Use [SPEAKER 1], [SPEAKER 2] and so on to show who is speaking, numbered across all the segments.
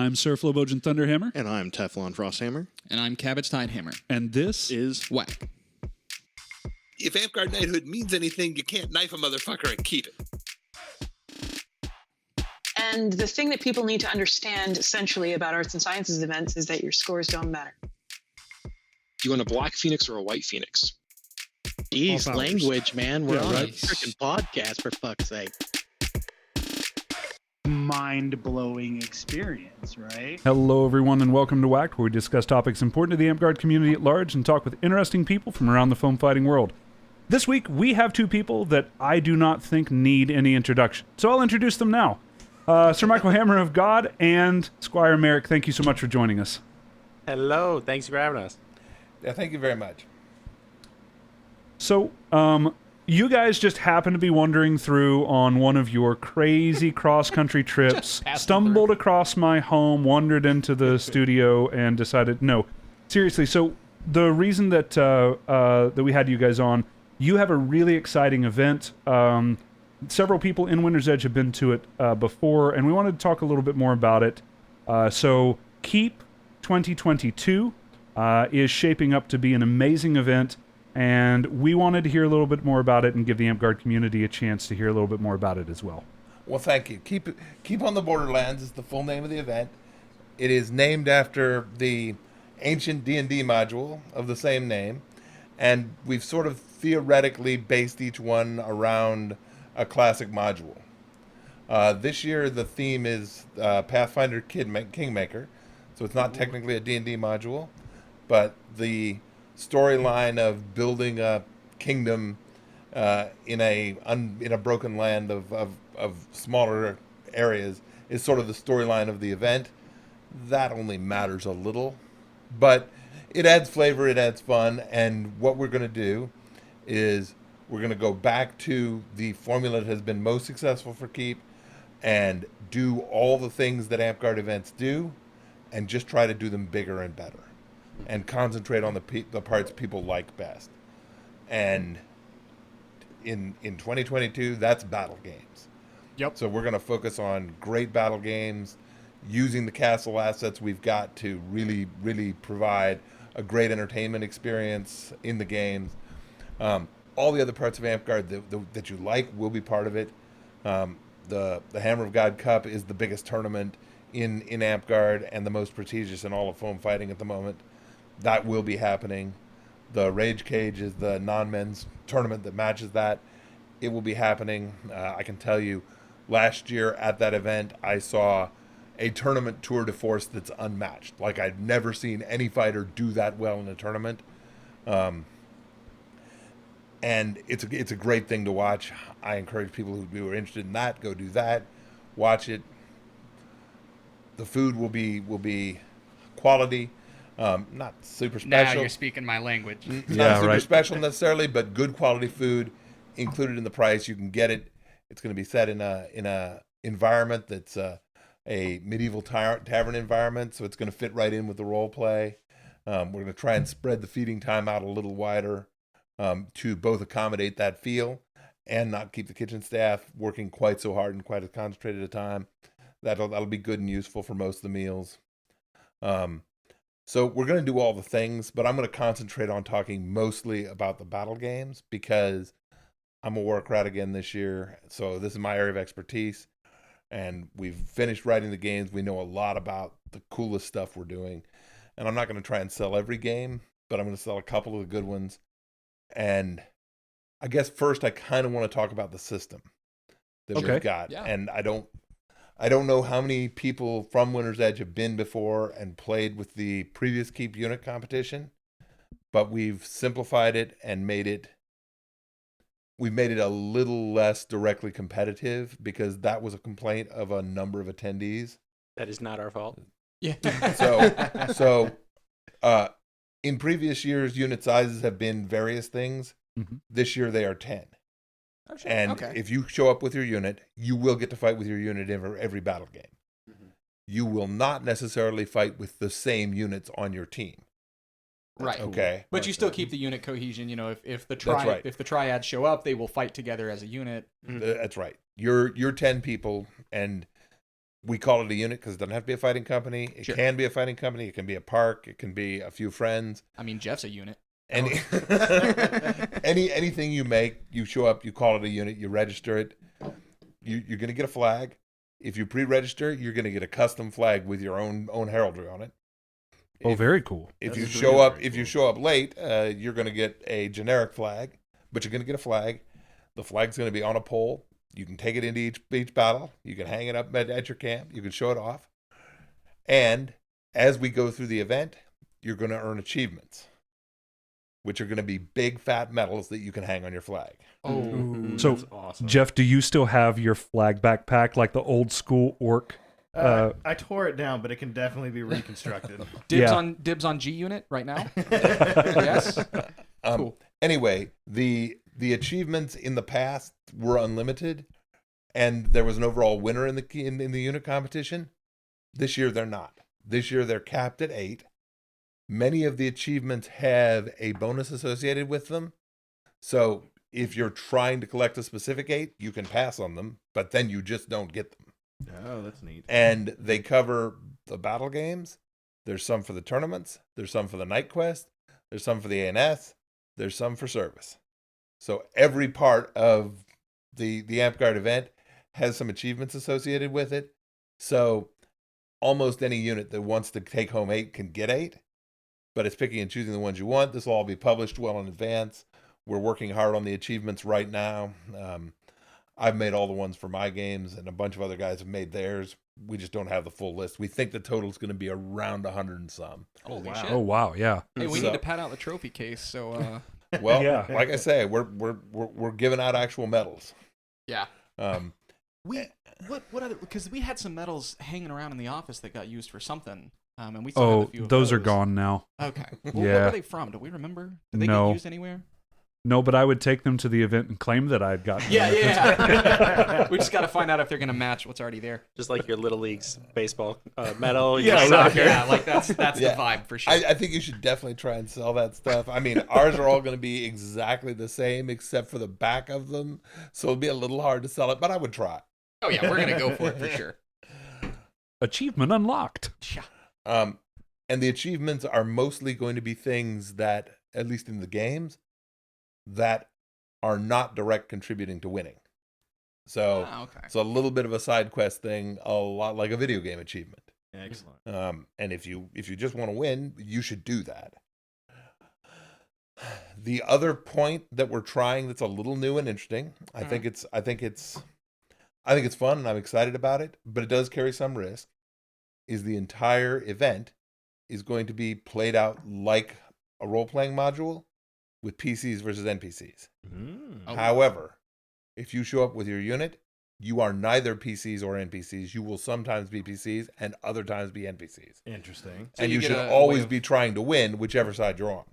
[SPEAKER 1] I'm Sir Flowbojan Thunderhammer.
[SPEAKER 2] And I'm Teflon Frosthammer.
[SPEAKER 3] And I'm Cabbage Tidehammer.
[SPEAKER 1] And this
[SPEAKER 2] is
[SPEAKER 3] WAK.
[SPEAKER 4] If Amtgard knighthood means anything, you can't knife a motherfucker and keep it.
[SPEAKER 5] And the thing that people need to understand essentially about arts and sciences events is that your scores don't matter.
[SPEAKER 6] Do you want a black phoenix or a white phoenix?
[SPEAKER 2] Jeez, language, man. We're on
[SPEAKER 3] right.
[SPEAKER 2] a freaking podcast, for fuck's sake.
[SPEAKER 7] Mind-blowing experience, right?
[SPEAKER 1] Hello, everyone, and welcome to WAK, where we discuss topics important to the Amtgard community at large and talk with interesting people from around the foam fighting world. This week, we have two people that I do not think need any introduction, so I'll introduce them now. Sir Michael Hammer of God and Squire Merric, thank you so much for joining us.
[SPEAKER 8] Hello, thanks for having us.
[SPEAKER 9] Yeah, thank you very much.
[SPEAKER 1] So, you guys just happen to be wandering through on one of your crazy cross-country trips, stumbled across my home, wandered into the studio, and decided, no, seriously, so the reason that that we had you guys on, you have a really exciting event. Several people in Winter's Edge have been to it before, and we wanted to talk a little bit more about it. So, Keep 2022 is shaping up to be an amazing event, and we wanted to hear a little bit more about it and give the Amtgard community a chance to hear a little bit more about it as well.
[SPEAKER 9] Well, thank you. Keep on the Borderlands is the full name of the event. It is named after the ancient D&D module of the same name, and we've sort of theoretically based each one around a classic module. This year the theme is Pathfinder Kingmaker, so it's not technically a D&D module, but the storyline of building a kingdom in a broken land of smaller areas is sort of the storyline of the event. That only matters a little, but it adds flavor, it adds fun, and what we're going to do is we're going to go back to the formula that has been most successful for Keep and do all the things that Amtgard events do and just try to do them bigger and better and concentrate on the parts people like best. And in 2022, that's battle games.
[SPEAKER 8] Yep.
[SPEAKER 9] So we're going to focus on great battle games, using the castle assets we've got to really, really provide a great entertainment experience in the games. All the other parts of Amtgard that you like will be part of it. The Hammer of God Cup is the biggest tournament in Amtgard and the most prestigious in all of foam fighting at the moment. That will be happening. The Rage Cage is the non-men's tournament that matches that. It will be happening. I can tell you, last year at that event, I saw a tournament tour de force that's unmatched. Like, I'd never seen any fighter do that well in a tournament. And it's a great thing to watch. I encourage people who are interested in that, go do that, watch it. The food will be quality, not super special.
[SPEAKER 8] Now you're speaking my language.
[SPEAKER 9] Not super special necessarily, but good quality food included in the price. You can get it. It's going to be set in a environment that's a medieval tavern environment, so it's going to fit right in with the role play. We're going to try and spread the feeding time out a little wider. To both accommodate that feel and not keep the kitchen staff working quite so hard and quite as concentrated a time. That'll be good and useful for most of the meals. So we're going to do all the things, but I'm going to concentrate on talking mostly about the battle games because I'm a Warcrat again this year. So this is my area of expertise, and we've finished writing the games. We know a lot about the coolest stuff we're doing, and I'm not going to try and sell every game, but I'm going to sell a couple of the good ones. And I guess first I kind of want to talk about the system that we've got. Yeah. And I don't know how many people from Winter's Edge have been before and played with the previous Keep unit competition, but we've simplified it and we've made it a little less directly competitive because that was a complaint of a number of attendees.
[SPEAKER 6] That is not our fault.
[SPEAKER 8] Yeah.
[SPEAKER 9] So in previous years, unit sizes have been various things. Mm-hmm. This year, they are 10.
[SPEAKER 8] Oh, sure.
[SPEAKER 9] And if you show up with your unit, you will get to fight with your unit every battle game. Mm-hmm. You will not necessarily fight with the same units on your team.
[SPEAKER 8] Right.
[SPEAKER 9] Okay.
[SPEAKER 8] But you still keep the unit cohesion. You know, if the triads show up, they will fight together as a unit.
[SPEAKER 9] Mm-hmm. That's right. You're 10 people, and We call it a unit because it doesn't have to be a fighting company. It
[SPEAKER 8] Sure.
[SPEAKER 9] can be a fighting company. It can be a park. It can be a few friends.
[SPEAKER 8] I mean, Jeff's a unit.
[SPEAKER 9] Any anything you make, you show up, you call it a unit, you register it. You're going to get a flag. If you pre-register, you're going to get a custom flag with your own heraldry on it.
[SPEAKER 1] Oh, very cool.
[SPEAKER 9] If
[SPEAKER 3] That's
[SPEAKER 9] you
[SPEAKER 3] really
[SPEAKER 9] show up,
[SPEAKER 3] very
[SPEAKER 9] if you
[SPEAKER 3] cool.
[SPEAKER 9] show up late, you're going to get a generic flag, but you're going to get a flag. The flag's going to be on a pole. You can take it into each battle. You can hang it up at your camp. You can show it off. And as we go through the event, you're going to earn achievements, which are going to be big fat medals that you can hang on your flag.
[SPEAKER 8] Oh,
[SPEAKER 1] So,
[SPEAKER 3] That's awesome.
[SPEAKER 1] Jeff, do you still have your flag backpack like the old school orc?
[SPEAKER 3] I tore it down, but it can definitely be reconstructed.
[SPEAKER 8] dibs on G unit right now. Yes. Cool.
[SPEAKER 9] Anyway, the achievements in the past were unlimited, and there was an overall winner in the unit competition. This year they're not. This year they're capped at 8. Many of the achievements have a bonus associated with them. So if you're trying to collect a specific 8, you can pass on them, but then you just don't get them.
[SPEAKER 3] Oh, that's neat.
[SPEAKER 9] And they cover the battle games. There's some for the tournaments. There's some for the night quest. There's some for the ANS. There's some for service. So every part of the Amtgard event has some achievements associated with it. So almost any unit that wants to take home 8 can get 8, but it's picking and choosing the ones you want. This will all be published well in advance. We're working hard on the achievements right now. I've made all the ones for my games, and a bunch of other guys have made theirs. We just don't have the full list. We think the total is going to be around 100 and some.
[SPEAKER 8] Holy
[SPEAKER 3] wow.
[SPEAKER 8] shit.
[SPEAKER 1] Oh, wow, yeah.
[SPEAKER 8] Hey, we
[SPEAKER 9] So-
[SPEAKER 8] need to pad out the trophy case. So,
[SPEAKER 9] Well,
[SPEAKER 1] Yeah.
[SPEAKER 9] like I say, we're giving out actual medals.
[SPEAKER 8] yeah.
[SPEAKER 3] Eh.
[SPEAKER 8] What other? Because we had some medals hanging around in the office that got used for something. And we still have
[SPEAKER 1] Oh,
[SPEAKER 8] a few of
[SPEAKER 1] those are gone now.
[SPEAKER 8] Okay. Well, What
[SPEAKER 1] Yeah.
[SPEAKER 8] were they from? Do we remember? Did they
[SPEAKER 1] No.
[SPEAKER 8] get used anywhere?
[SPEAKER 1] No, but I would take them to the event and claim that I'd gotten them.
[SPEAKER 8] Yeah. We just got to find out if they're going to match what's already there.
[SPEAKER 10] Just like your little league's baseball medal.
[SPEAKER 1] Yeah,
[SPEAKER 10] your
[SPEAKER 1] right.
[SPEAKER 10] soccer.
[SPEAKER 8] Yeah, like that's
[SPEAKER 9] Yeah.
[SPEAKER 8] the vibe for sure.
[SPEAKER 9] I think you should definitely try and sell that stuff. I mean, ours are all going to be exactly the same except for the back of them, so it'll be a little hard to sell it, but I would try.
[SPEAKER 8] Oh yeah, we're going to go for it for sure.
[SPEAKER 1] Achievement unlocked.
[SPEAKER 8] Yeah.
[SPEAKER 9] And the achievements are mostly going to be things that, at least in the games, that are not direct contributing to winning. So
[SPEAKER 8] Okay.
[SPEAKER 9] it's a little bit of a side quest thing, a lot like a video game achievement.
[SPEAKER 3] Excellent.
[SPEAKER 9] And if you just want to win, you should do that. The other point that we're trying that's a little new and interesting, I think it's fun and I'm excited about it, but it does carry some risk, is the entire event is going to be played out like a role-playing module with PCs versus NPCs.
[SPEAKER 8] Oh.
[SPEAKER 9] However, if you show up with your unit, you are neither PCs or NPCs. You will sometimes be PCs and other times be NPCs.
[SPEAKER 3] Interesting.
[SPEAKER 8] So
[SPEAKER 9] And
[SPEAKER 8] you
[SPEAKER 9] you
[SPEAKER 8] get
[SPEAKER 9] should
[SPEAKER 8] a way
[SPEAKER 9] always
[SPEAKER 8] of-
[SPEAKER 9] be trying to win whichever side you're on.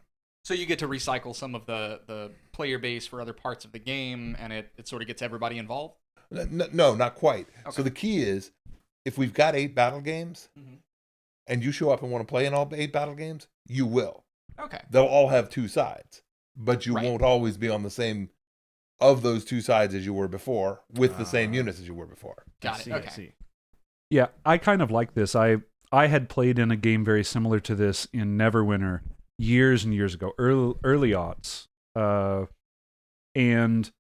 [SPEAKER 8] So you get to recycle some of the player base for other parts of the game, and it sort of gets everybody involved.
[SPEAKER 9] No, not quite.
[SPEAKER 8] Okay.
[SPEAKER 9] So the key is, if we've got 8 battle games,
[SPEAKER 8] Mhm.
[SPEAKER 9] and you show up and want to play in all 8 battle games, you will.
[SPEAKER 8] Okay.
[SPEAKER 9] They'll all have 2 sides, but you
[SPEAKER 8] Right.
[SPEAKER 9] won't always be on the same of those 2 sides as you were before, with the same units as you were before.
[SPEAKER 8] Got it.
[SPEAKER 3] I
[SPEAKER 8] Okay.
[SPEAKER 3] see.
[SPEAKER 1] Yeah, I kind of like this. I had played in a game very similar to this in Neverwinter years and years ago, early aughts, and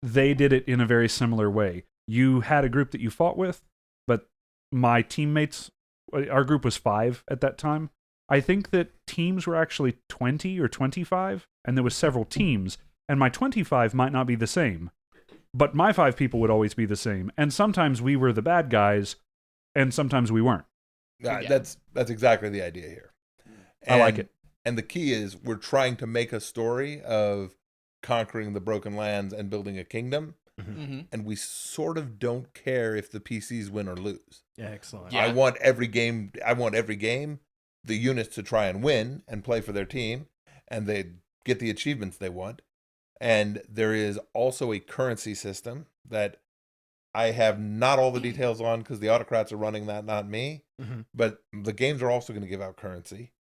[SPEAKER 1] they did it in a very similar way. You had a group that you fought with, but my teammates, our group was 5 at that time. I think that teams were actually 20 or 25, and there was several teams, and my 25 might not be the same, but my 5 people would always be the same, and sometimes we were the bad guys, and sometimes we weren't.
[SPEAKER 8] Yeah.
[SPEAKER 9] That's exactly the idea here.
[SPEAKER 1] I like it.
[SPEAKER 9] And the key is we're trying to make a story of conquering the broken lands and building a kingdom,
[SPEAKER 8] Mm-hmm.
[SPEAKER 9] and we sort of don't care if the PCs win or lose.
[SPEAKER 3] Yeah, excellent.
[SPEAKER 8] Yeah.
[SPEAKER 9] I want every game the units to try and win and play for their team, and they get the achievements they want. And there is also a currency system that I have not all the details on because the autocrats are running that, not me.
[SPEAKER 3] Mhm.
[SPEAKER 9] But the games are also going to give out currency,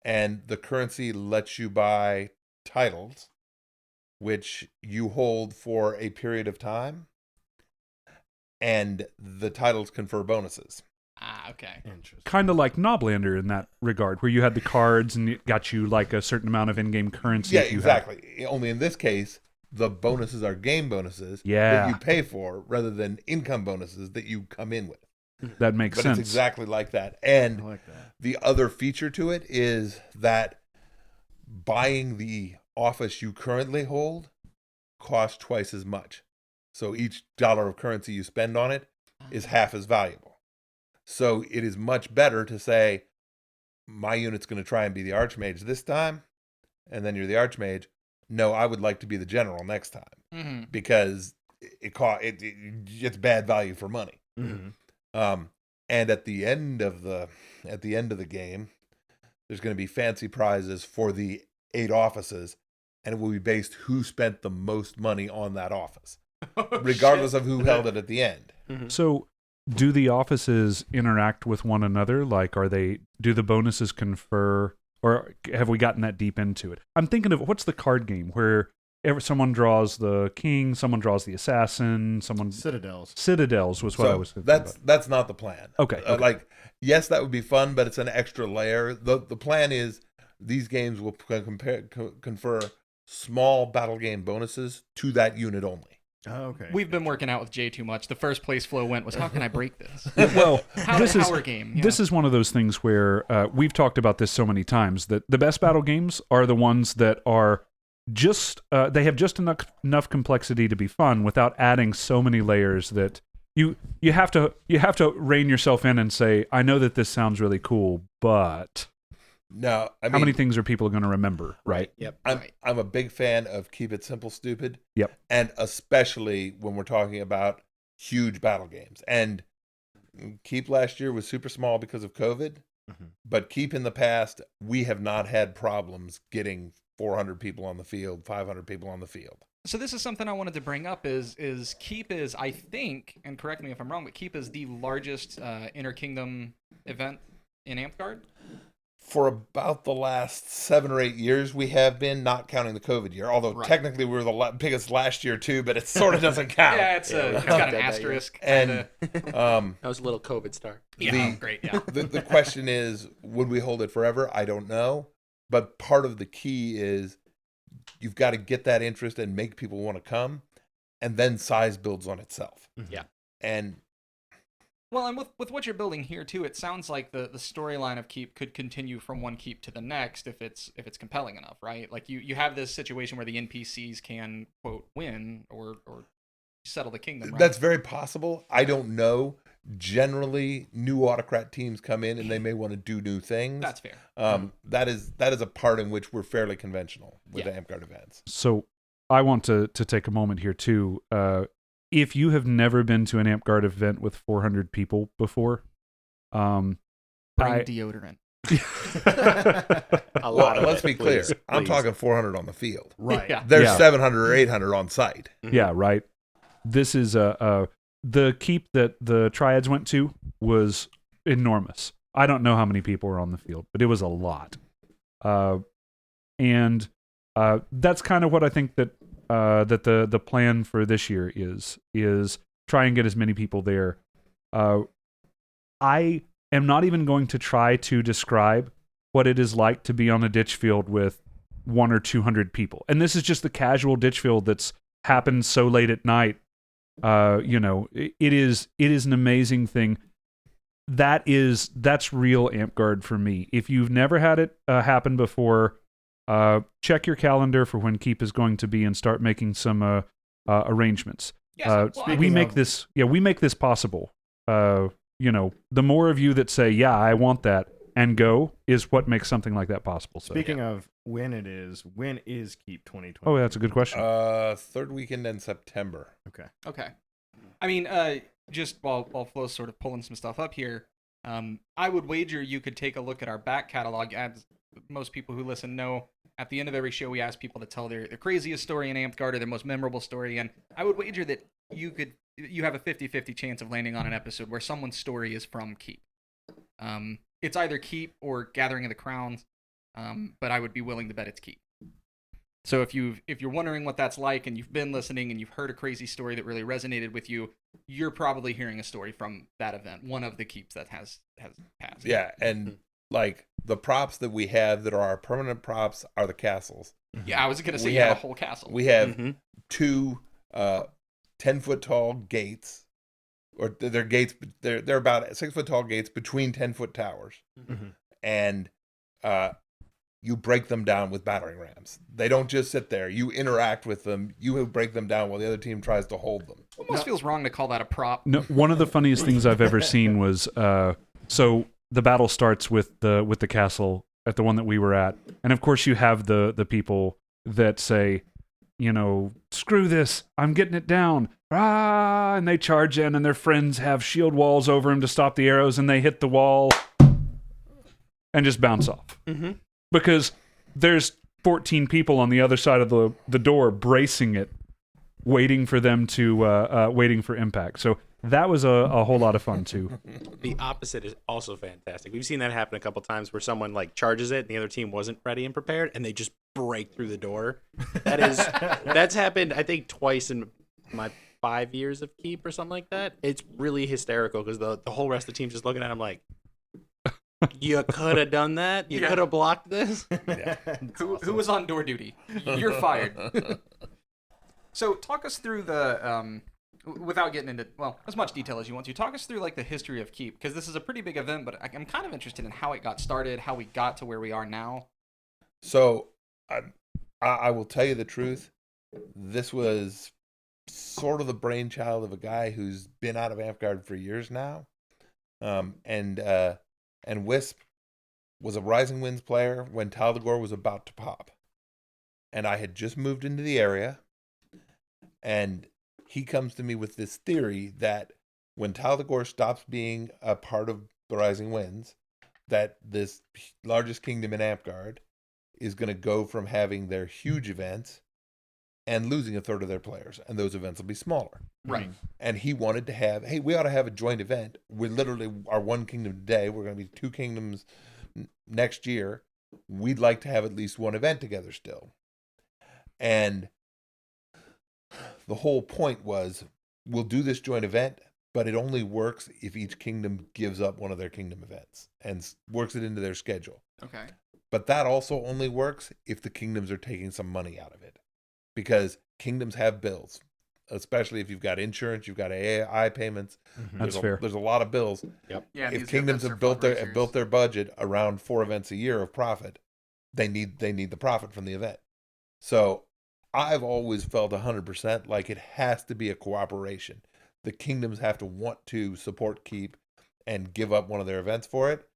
[SPEAKER 9] and the currency lets you buy titles, which you hold for a period of time. and the titles confer bonuses.
[SPEAKER 8] Ah, okay.
[SPEAKER 3] Interesting.
[SPEAKER 1] Kind of like Noblander in that regard, where you had the cards and it got you like a certain amount of in-game currency.
[SPEAKER 9] Yeah,
[SPEAKER 1] if you
[SPEAKER 9] exactly. Only in this case, the bonuses are game bonuses
[SPEAKER 1] Yeah.
[SPEAKER 9] that you pay for rather than income bonuses that you come in with.
[SPEAKER 1] That makes
[SPEAKER 9] But
[SPEAKER 1] sense.
[SPEAKER 9] it's exactly like that.
[SPEAKER 3] I
[SPEAKER 9] And
[SPEAKER 3] like that.
[SPEAKER 9] the other feature to it is that buying the office you currently hold costs twice as much. So each dollar of currency you spend on it is half as valuable. So it is much better to say, my unit's going to try and be the Archmage this time, and then you're the Archmage. No, I would like to be the General next time,
[SPEAKER 8] Mm-hmm.
[SPEAKER 9] because it's bad value for money.
[SPEAKER 3] Mm-hmm.
[SPEAKER 9] And at the end of the game, there's going to be fancy prizes for the 8 offices, and it will be based who spent the most money on that office, regardless of who held it at the end.
[SPEAKER 1] So, do the offices interact with one another? Like, do the bonuses confer, or have we gotten that deep into it? I'm thinking of, what's the card game where someone draws the king, someone draws the assassin, Citadels was what I was thinking about.
[SPEAKER 9] That's not the plan.
[SPEAKER 1] Okay.
[SPEAKER 9] Like, yes, that would be fun, but it's an extra layer. The plan is these games will confer small battle game bonuses to that unit only.
[SPEAKER 3] Oh, okay.
[SPEAKER 8] We've been working out with Jay too much. The first place Flo went was, how can I break this?
[SPEAKER 1] Well,
[SPEAKER 8] This is
[SPEAKER 1] one of those things where we've talked about this so many times, that the best battle games are the ones that are just they have just enough complexity to be fun without adding so many layers that you have to rein yourself in and say, I know that this sounds really cool, but
[SPEAKER 9] No, I mean,
[SPEAKER 1] how many things are people going to remember, right?
[SPEAKER 10] Yep.
[SPEAKER 9] I'm a big fan of keep it simple, stupid.
[SPEAKER 1] Yep.
[SPEAKER 9] And especially when we're talking about huge battle games. And Keep last year was super small because of COVID, but Keep in the past, we have not had problems getting 400 people on the field, 500 people on the field.
[SPEAKER 8] So this is something I wanted to bring up is Keep is, I think, and correct me if I'm wrong, but Keep is the largest inter-kingdom event in Amtgard?
[SPEAKER 9] For about the last 7 or 8 years, we have been, not counting the COVID year. Although technically we were the biggest last year too, but it sort of doesn't count.
[SPEAKER 8] Yeah, it's got an asterisk.
[SPEAKER 9] And
[SPEAKER 10] that was a little COVID star.
[SPEAKER 8] Yeah, great. Yeah.
[SPEAKER 9] The question is, would we hold it forever? I don't know. But part of the key is you've got to get that interest and make people want to come, and then size builds on itself.
[SPEAKER 10] Yeah.
[SPEAKER 9] And
[SPEAKER 8] well, and with what you're building here too, it sounds like the storyline of Keep could continue from one Keep to the next if it's compelling enough, right? Like you have this situation where the NPCs can quote win or settle the kingdom. Right?
[SPEAKER 9] That's very possible. I don't know. Generally, new autocrat teams come in and they may want to do new things.
[SPEAKER 8] That's fair.
[SPEAKER 9] That is a part in which we're fairly conventional with the Amtgard events.
[SPEAKER 1] So I want to take a moment here too. If you have never been to an Amtgard event with 400 people before,
[SPEAKER 8] bring deodorant.
[SPEAKER 9] Let's be clear. I'm talking 400 on the field.
[SPEAKER 3] Right.
[SPEAKER 8] Yeah.
[SPEAKER 9] There's 700 or 800 on site.
[SPEAKER 1] Yeah, right. This is the Keep that the Triads went to was enormous. I don't know how many people were on the field, but it was a lot. And that's kind of what I think that the plan for this year is try and get as many people there. I am not even going to try to describe what it is like to be on a ditch field with 100 or 200 people. And this is just the casual ditch field that's happened so late at night. It is an amazing thing. That's real Amtgard for me. If you've never had it happen before, check your calendar for when Keep is going to be and start making some arrangements.
[SPEAKER 8] Yes,
[SPEAKER 1] we make this possible. The more of you that say, yeah, I want that, and go, is what makes something like that possible. So.
[SPEAKER 3] Speaking of when is Keep 2020?
[SPEAKER 1] Oh, that's a good question.
[SPEAKER 9] Third weekend in September.
[SPEAKER 8] Okay. I mean, just while Flo's sort of pulling some stuff up here, I would wager you could take a look at our back catalog. As most people who listen know, at the end of every show, we ask people to tell their craziest story in Amtgard or their most memorable story, and I would wager that you have a 50-50 chance of landing on an episode where someone's story is from Keep. It's either Keep or Gathering of the Crowns, but I would be willing to bet it's Keep. So if you're wondering what that's like, and you've been listening and you've heard a crazy story that really resonated with you, you're probably hearing a story from that event, one of the keeps that has passed.
[SPEAKER 9] Yeah, and like the props that we have that are our permanent props are the castles.
[SPEAKER 8] Yeah, I was gonna say you have a whole castle.
[SPEAKER 9] We have two 10-foot tall gates, or they're gates. They're about 6-foot tall gates between 10-foot towers, and you break them down with battering rams. They don't just sit there. You interact with them. You break them down while the other team tries to hold them.
[SPEAKER 8] Almost feels wrong to call that a prop.
[SPEAKER 1] No, one of the funniest things I've ever seen was so the battle starts with the castle at the one that we were at, and of course you have the people that say, you know, screw this, I'm getting it down. Ah, and they charge in, and their friends have shield walls over them to stop the arrows, and they hit the wall and just bounce off. Because there's 14 people on the other side of the door bracing it, waiting for them to waiting for impact. So that was a whole lot of fun too.
[SPEAKER 10] The opposite is also fantastic. We've seen that happen a couple times where someone like charges it and the other team wasn't ready and prepared, and they just break through the door. That's happened I think twice in my 5 years of keep or something like that. It's really hysterical because the whole rest of the team's just looking at them like, you could have done that. You could have blocked this.
[SPEAKER 8] Who was on door duty? You're fired. So talk us through the without getting into as much detail as you want to. Talk us through like the history of keep, because this is a pretty big event, but I'm kind of interested in how it got started, how we got to where we are now.
[SPEAKER 9] So I will tell you the truth. This was sort of the brainchild of a guy who's been out of Amtgard for years now, and Wisp was a Rising Winds player when Taldagor was about to pop. And I had just moved into the area, and he comes to me with this theory that when Taldagor stops being a part of the Rising Winds, that this largest kingdom in Amtgard is going to go from having their huge events and losing a third of their players, and those events will be smaller.
[SPEAKER 8] Right.
[SPEAKER 9] And he wanted to have, hey, we ought to have a joint event. We literally are one kingdom today. We're going to be two kingdoms next year. We'd like to have at least one event together still. And the whole point was, we'll do this joint event, but it only works if each kingdom gives up one of their kingdom events and works it into their schedule.
[SPEAKER 8] Okay.
[SPEAKER 9] But that also only works if the kingdoms are taking some money out of it. Because kingdoms have bills, especially if you've got insurance, you've got AI payments.
[SPEAKER 1] That's fair.
[SPEAKER 9] There's a lot of bills.
[SPEAKER 10] Yep.
[SPEAKER 8] Yeah.
[SPEAKER 9] If kingdoms have built their budget around 4 events a year of profit, they need the profit from the event. So I've always felt 100% like it has to be a cooperation. The kingdoms have to want to support Keep and give up one of their events for it.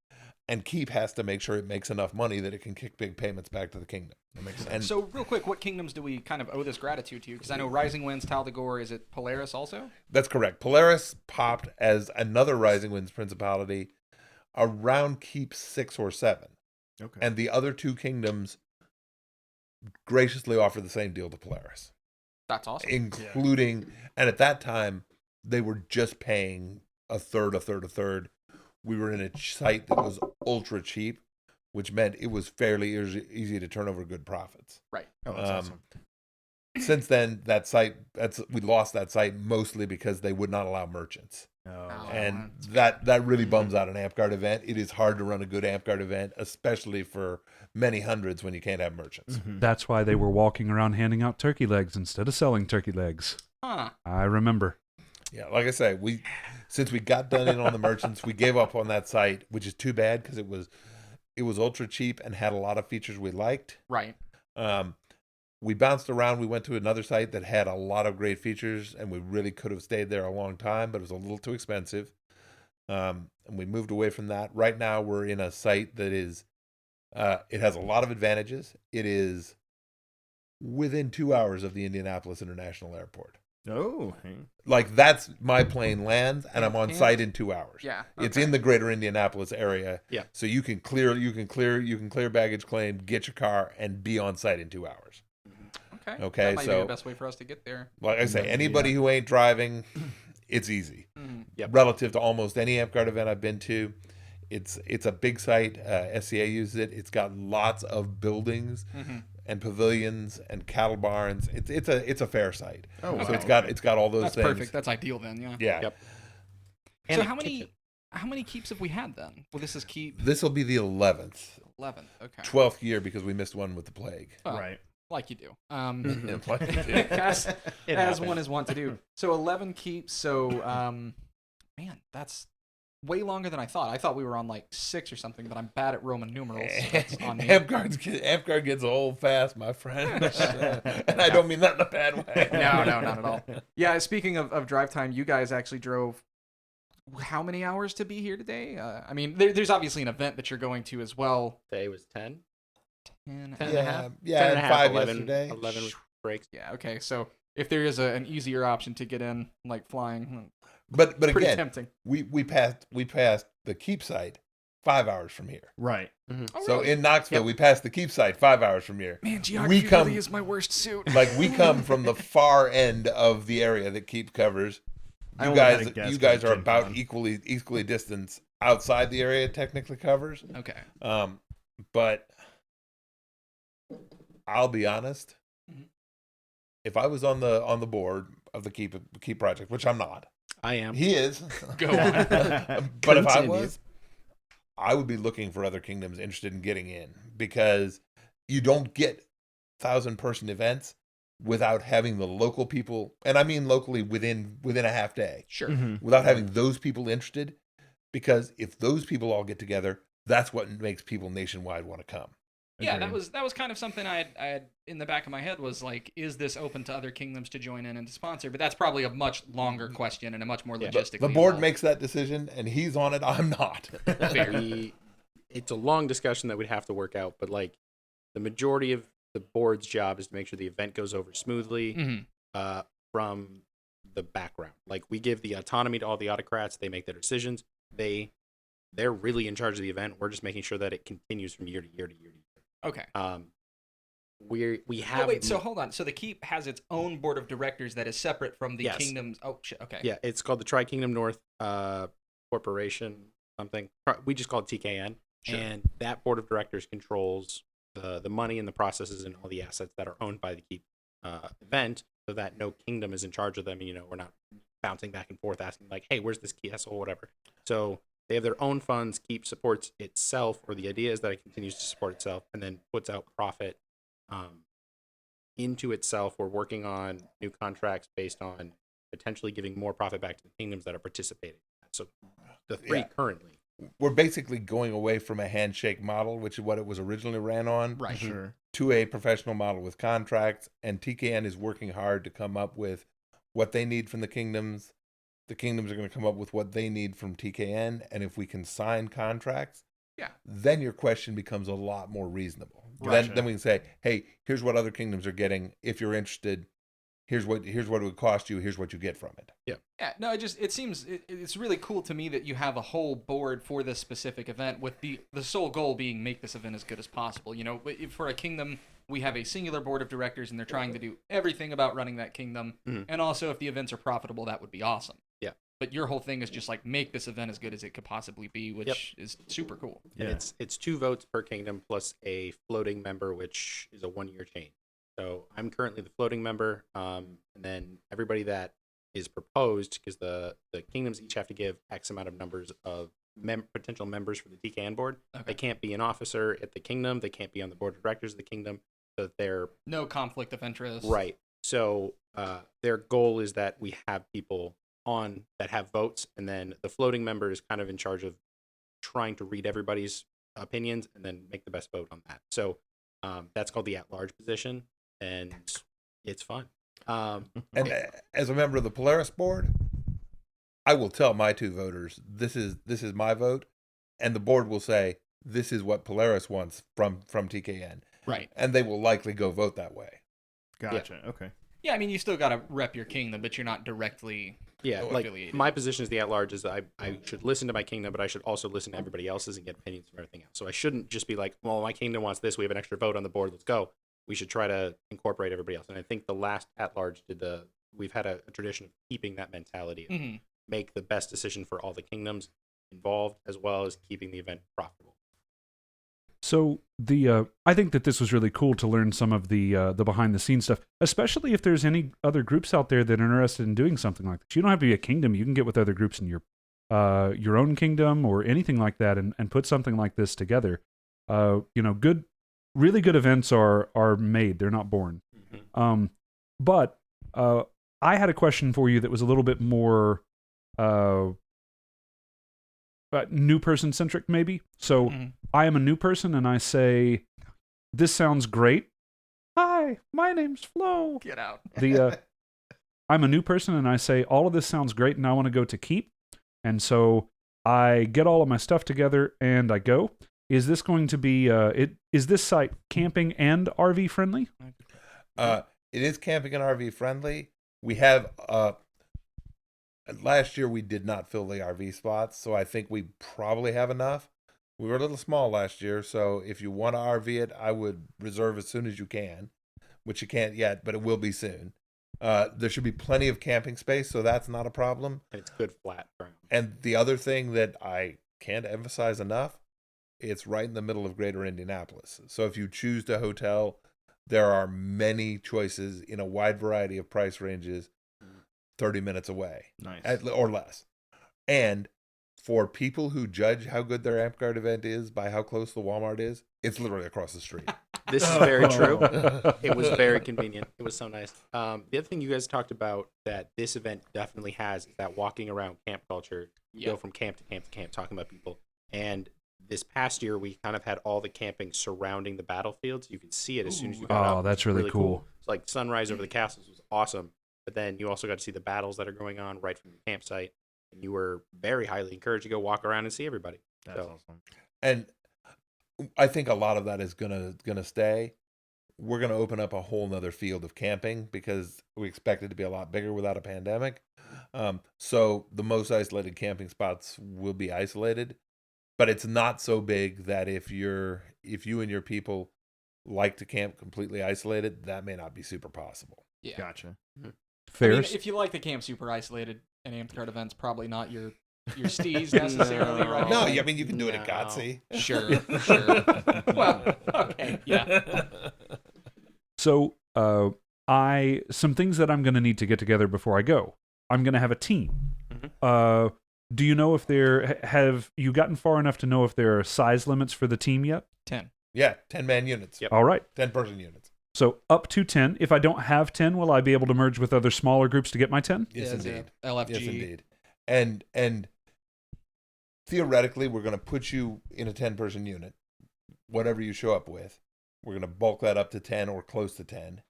[SPEAKER 9] And Keep has to make sure it makes enough money that it can kick big payments back to the kingdom. That makes sense.
[SPEAKER 8] And so, real quick, what kingdoms do we kind of owe this gratitude to? Because I know Rising Winds, Taldagor, is it Polaris also?
[SPEAKER 9] That's correct. Polaris popped as another Rising Winds principality around Keep 6 or 7.
[SPEAKER 3] Okay.
[SPEAKER 9] And the other two kingdoms graciously offered the same deal to Polaris.
[SPEAKER 8] That's awesome.
[SPEAKER 9] Including, and at that time, they were just paying a third. We were in a site that was ultra cheap, which meant it was fairly easy to turn over good profits.
[SPEAKER 8] Right.
[SPEAKER 3] Oh, that's awesome.
[SPEAKER 9] Since then, we lost that site mostly because they would not allow merchants.
[SPEAKER 3] Oh.
[SPEAKER 9] And that really bums out an Amtgard event. It is hard to run a good Amtgard event, especially for many hundreds when you can't have merchants.
[SPEAKER 1] That's why they were walking around handing out turkey legs instead of selling turkey legs.
[SPEAKER 8] Huh.
[SPEAKER 1] I remember.
[SPEAKER 9] Yeah, like I say, since we got done in on the merchants, we gave up on that site, which is too bad because it was ultra cheap and had a lot of features we liked.
[SPEAKER 8] Right.
[SPEAKER 9] We bounced around. We went to another site that had a lot of great features, and we really could have stayed there a long time, but it was a little too expensive. And we moved away from that. Right now, we're in a site that is, it has a lot of advantages. It is within 2 hours of the Indianapolis International Airport.
[SPEAKER 3] Oh,
[SPEAKER 9] Like that's my plane lands, and I'm on site in 2 hours.
[SPEAKER 8] Yeah,
[SPEAKER 9] It's in the greater Indianapolis area.
[SPEAKER 10] Yeah.
[SPEAKER 9] So you can clear baggage claim, get your car, and be on site in 2 hours. Okay.
[SPEAKER 8] That might be
[SPEAKER 9] So
[SPEAKER 8] the best way for us to get there.
[SPEAKER 9] like I say, anybody who ain't driving, it's easy.
[SPEAKER 10] Yep.
[SPEAKER 9] Relative to almost any Amtgard event I've been to, it's a big site. SCA uses it. It's got lots of buildings. and pavilions and cattle barns. It's a fair site.
[SPEAKER 3] Oh,
[SPEAKER 9] So
[SPEAKER 3] wow.
[SPEAKER 9] it's got all those
[SPEAKER 8] That's
[SPEAKER 9] things.
[SPEAKER 8] perfect. That's ideal then. Yeah.
[SPEAKER 9] Yeah.
[SPEAKER 10] Yep.
[SPEAKER 8] So
[SPEAKER 10] And
[SPEAKER 8] how
[SPEAKER 10] a kitchen.
[SPEAKER 8] many keeps have we had then? Well, this is keep
[SPEAKER 9] This will be the 11th,
[SPEAKER 8] 11. Okay.
[SPEAKER 9] 12th year because we missed one with the plague.
[SPEAKER 8] Well,
[SPEAKER 3] Right.
[SPEAKER 8] Like you do.
[SPEAKER 9] Yeah, like you do.
[SPEAKER 8] as
[SPEAKER 10] It
[SPEAKER 8] as
[SPEAKER 10] happens.
[SPEAKER 8] one is wont to do. So 11 keeps. So man, that's way longer than I thought. I thought we were on like 6 or something, but I'm bad at Roman numerals. So that's on me.
[SPEAKER 9] Amtgard gets old fast, my friend. And I don't mean that in a bad way.
[SPEAKER 8] No, not at all. Yeah, speaking of drive time, you guys actually drove how many hours to be here today? I mean, there's obviously an event that you're going to as well.
[SPEAKER 10] Today was 10.
[SPEAKER 8] 10,
[SPEAKER 10] 10 and a half.
[SPEAKER 9] Yeah,
[SPEAKER 10] 10
[SPEAKER 9] and
[SPEAKER 10] and a half,
[SPEAKER 9] 5
[SPEAKER 10] 11,
[SPEAKER 9] yesterday.
[SPEAKER 10] 11 breaks.
[SPEAKER 8] Yeah, okay. So if there is an easier option to get in, like flying,
[SPEAKER 9] But
[SPEAKER 8] pretty
[SPEAKER 9] again,
[SPEAKER 8] tempting.
[SPEAKER 9] we passed the keep site 5 hours from here.
[SPEAKER 3] Right.
[SPEAKER 8] Oh,
[SPEAKER 9] So
[SPEAKER 8] really?
[SPEAKER 9] in Knoxville, we passed the keep site 5 hours from here.
[SPEAKER 8] Man, geography
[SPEAKER 9] come-
[SPEAKER 8] really is my worst suit.
[SPEAKER 9] Like we come from the far end of the area that keep covers.
[SPEAKER 3] I
[SPEAKER 9] You
[SPEAKER 3] only had
[SPEAKER 9] guys,
[SPEAKER 3] a guess
[SPEAKER 9] you
[SPEAKER 3] 'cause
[SPEAKER 9] guys
[SPEAKER 3] of
[SPEAKER 9] are
[SPEAKER 3] Gen
[SPEAKER 9] about
[SPEAKER 3] Con.
[SPEAKER 9] equally distanced outside the area it technically covers.
[SPEAKER 8] Okay.
[SPEAKER 9] But I'll be honest.
[SPEAKER 8] Mhm.
[SPEAKER 9] If I was on the board of the keep project, which I'm not,
[SPEAKER 10] I am.
[SPEAKER 9] he is.
[SPEAKER 8] Go on.
[SPEAKER 9] But if I
[SPEAKER 10] Continue.
[SPEAKER 9] was, I would be looking for other kingdoms interested in getting in because you don't get 1,000-person events without having the local people, and I mean locally within a half day,
[SPEAKER 8] Sure.
[SPEAKER 3] Mhm.
[SPEAKER 9] without having those people interested. Because if those people all get together, that's what makes people nationwide want to come.
[SPEAKER 8] Yeah,
[SPEAKER 3] Agreed.
[SPEAKER 8] that was kind of something I had in the back of my head was like, is this open to other kingdoms to join in and to sponsor? But that's probably a much longer question and a much more
[SPEAKER 10] Yeah.
[SPEAKER 8] logistically.
[SPEAKER 9] The board
[SPEAKER 8] involved.
[SPEAKER 9] makes that decision, and he's on it. I'm not.
[SPEAKER 10] It's a long discussion that we'd have to work out, but like the majority of the board's job is to make sure the event goes over smoothly
[SPEAKER 8] Mhm.
[SPEAKER 10] from the background. Like we give the autonomy to all the autocrats; they make their decisions. They're really in charge of the event. We're just making sure that it continues from year to year to year to year.
[SPEAKER 8] Okay.
[SPEAKER 10] We have.
[SPEAKER 8] Oh, wait, so hold on. So the keep has its own board of directors that is separate from the
[SPEAKER 10] Yes.
[SPEAKER 8] kingdoms. Oh shit. Okay.
[SPEAKER 10] Yeah, it's called the Tri Kingdom North Corporation, something. We just call it TKN,
[SPEAKER 8] Sure.
[SPEAKER 10] and that board of directors controls the money and the processes and all the assets that are owned by the keep event, so that no kingdom is in charge of them. You know, we're not bouncing back and forth asking like, "Hey, where's this castle?" or whatever. So they have their own funds. Keep supports itself, or the idea is that it continues to support itself, and then puts out profit into itself. We're working on new contracts based on potentially giving more profit back to the kingdoms that are participating. So the 3
[SPEAKER 9] Yeah.
[SPEAKER 10] currently.
[SPEAKER 9] We're basically going away from a handshake model, which is what it was originally ran on,
[SPEAKER 8] Right.
[SPEAKER 3] Sure.
[SPEAKER 9] to a professional model with contracts. And TKN is working hard to come up with what they need from the kingdoms. The kingdoms are going to come up with what they need from TKN. And if we can sign contracts,
[SPEAKER 8] Yeah.
[SPEAKER 9] then your question becomes a lot more reasonable.
[SPEAKER 3] Gotcha.
[SPEAKER 9] Then we can say, hey, here's what other kingdoms are getting. If you're interested, here's what it would cost you. Here's what you get from it.
[SPEAKER 8] Yeah, no, it seems it's really cool to me that you have a whole board for this specific event with the sole goal being make this event as good as possible. You know, for a kingdom, we have a singular board of directors and they're trying to do everything about running that kingdom.
[SPEAKER 10] Mhm.
[SPEAKER 8] And also if the events are profitable, that would be awesome.
[SPEAKER 10] Yeah.
[SPEAKER 8] But your whole thing is just like make this event as good as it could possibly be, which is super cool.
[SPEAKER 10] And it's 2 votes per kingdom plus a floating member, which is a 1-year change. So I'm currently the floating member, and then everybody that is proposed, because the kingdoms each have to give X amount of numbers of potential members for the TKN board.
[SPEAKER 8] Okay.
[SPEAKER 10] They can't be an officer at the kingdom. They can't be on the board of directors of the kingdom. So they're
[SPEAKER 8] No conflict of interest.
[SPEAKER 10] right. So their goal is that we have people on that have votes, and then the floating member is kind of in charge of trying to read everybody's opinions and then make the best vote on that. So that's called the at-large position, and it's fun.
[SPEAKER 9] And as a member of the Polaris board, I will tell my 2 voters, this is my vote. And the board will say, this is what Polaris wants from TKN.
[SPEAKER 8] Right.
[SPEAKER 9] And they will likely go vote that way.
[SPEAKER 3] Gotcha. Okay.
[SPEAKER 8] Yeah, I mean, you still got to rep your kingdom, but you're not directly
[SPEAKER 10] Yeah, like
[SPEAKER 8] affiliated.
[SPEAKER 10] my position as the at-large is that I should listen to my kingdom, but I should also listen to everybody else's and get opinions from everything else. So I shouldn't just be like, well, my kingdom wants this. We have an extra vote on the board. Let's go. We should try to incorporate everybody else. And I think the last at-large we've had a tradition of keeping that mentality and
[SPEAKER 8] Mhm.
[SPEAKER 10] make the best decision for all the kingdoms involved, as well as keeping the event profitable.
[SPEAKER 1] So I think that this was really cool to learn some of the behind the scenes stuff, especially if there's any other groups out there that are interested in doing something like this. You don't have to be a kingdom; you can get with other groups in your own kingdom or anything like that, and put something like this together. Really good events are made; they're not born.
[SPEAKER 10] Mm-hmm.
[SPEAKER 1] But I had a question for you that was a little bit more new person centric, maybe. So I am a new person, and I say, "This sounds great." Hi, my name's Flo.
[SPEAKER 8] Get out.
[SPEAKER 1] I'm a new person, and I say, "All of this sounds great, and I want to go to Keep." And so I get all of my stuff together, and I go. Is this going to be? Is this site camping and RV friendly?
[SPEAKER 9] It is camping and RV friendly. We have last year we did not fill the RV spots, so I think we probably have enough. We were a little small last year, so if you want to RV it, I would reserve as soon as you can, which you can't yet, but it will be soon. There should be plenty of camping space, so that's not a problem.
[SPEAKER 10] And it's good flat ground.
[SPEAKER 9] And the other thing that I can't emphasize enough, it's right in the middle of Greater Indianapolis. So if you choose to hotel, there are many choices in a wide variety of price ranges 30 minutes away.
[SPEAKER 3] Nice.
[SPEAKER 9] Or less. And for people who judge how good their Amtgard event is by how close the Walmart is, it's literally across the street.
[SPEAKER 10] This is very true. It was very convenient. It was so nice. The other thing you guys talked about that this event definitely has is that walking around camp culture. You go from camp to camp to camp talking about people. And this past year, we kind of had all the camping surrounding the battlefields. You could see it as soon as you got up.
[SPEAKER 1] Oh, that's really cool.
[SPEAKER 10] It's like sunrise over the castles was awesome. But then you also got to see the battles that are going on right from your campsite. And you were very highly encouraged to go walk around and see everybody.
[SPEAKER 3] That's awesome.
[SPEAKER 9] And I think a lot of that is gonna stay. We're gonna open up a whole nother field of camping because we expect it to be a lot bigger without a pandemic. So the most isolated camping spots will be isolated, but it's not so big that if you and your people like to camp completely isolated, that may not be super possible.
[SPEAKER 8] Yeah.
[SPEAKER 3] Gotcha.
[SPEAKER 1] Fair.
[SPEAKER 8] I mean, if you like the camp super isolated, an Amtgard event's probably not your steez necessarily, right?
[SPEAKER 9] No, I mean you can do it at Gotsy.
[SPEAKER 8] Sure. Well, okay, yeah.
[SPEAKER 1] So, some things that I'm going to need to get together before I go. I'm going to have a team.
[SPEAKER 10] Mm-hmm.
[SPEAKER 1] Do you know if have you gotten far enough to know if there are size limits for the team yet?
[SPEAKER 8] 10.
[SPEAKER 9] Yeah, 10-man units.
[SPEAKER 10] Yep.
[SPEAKER 1] All right.
[SPEAKER 9] 10-person units.
[SPEAKER 1] So up to 10. If I don't have 10, will I be able to merge with other smaller groups to get my 10?
[SPEAKER 9] Yes, indeed.
[SPEAKER 8] LFG.
[SPEAKER 9] Yes, indeed. And theoretically, we're going to put you in a 10-person unit. Whatever you show up with, we're going to bulk that up to 10 or close to 10.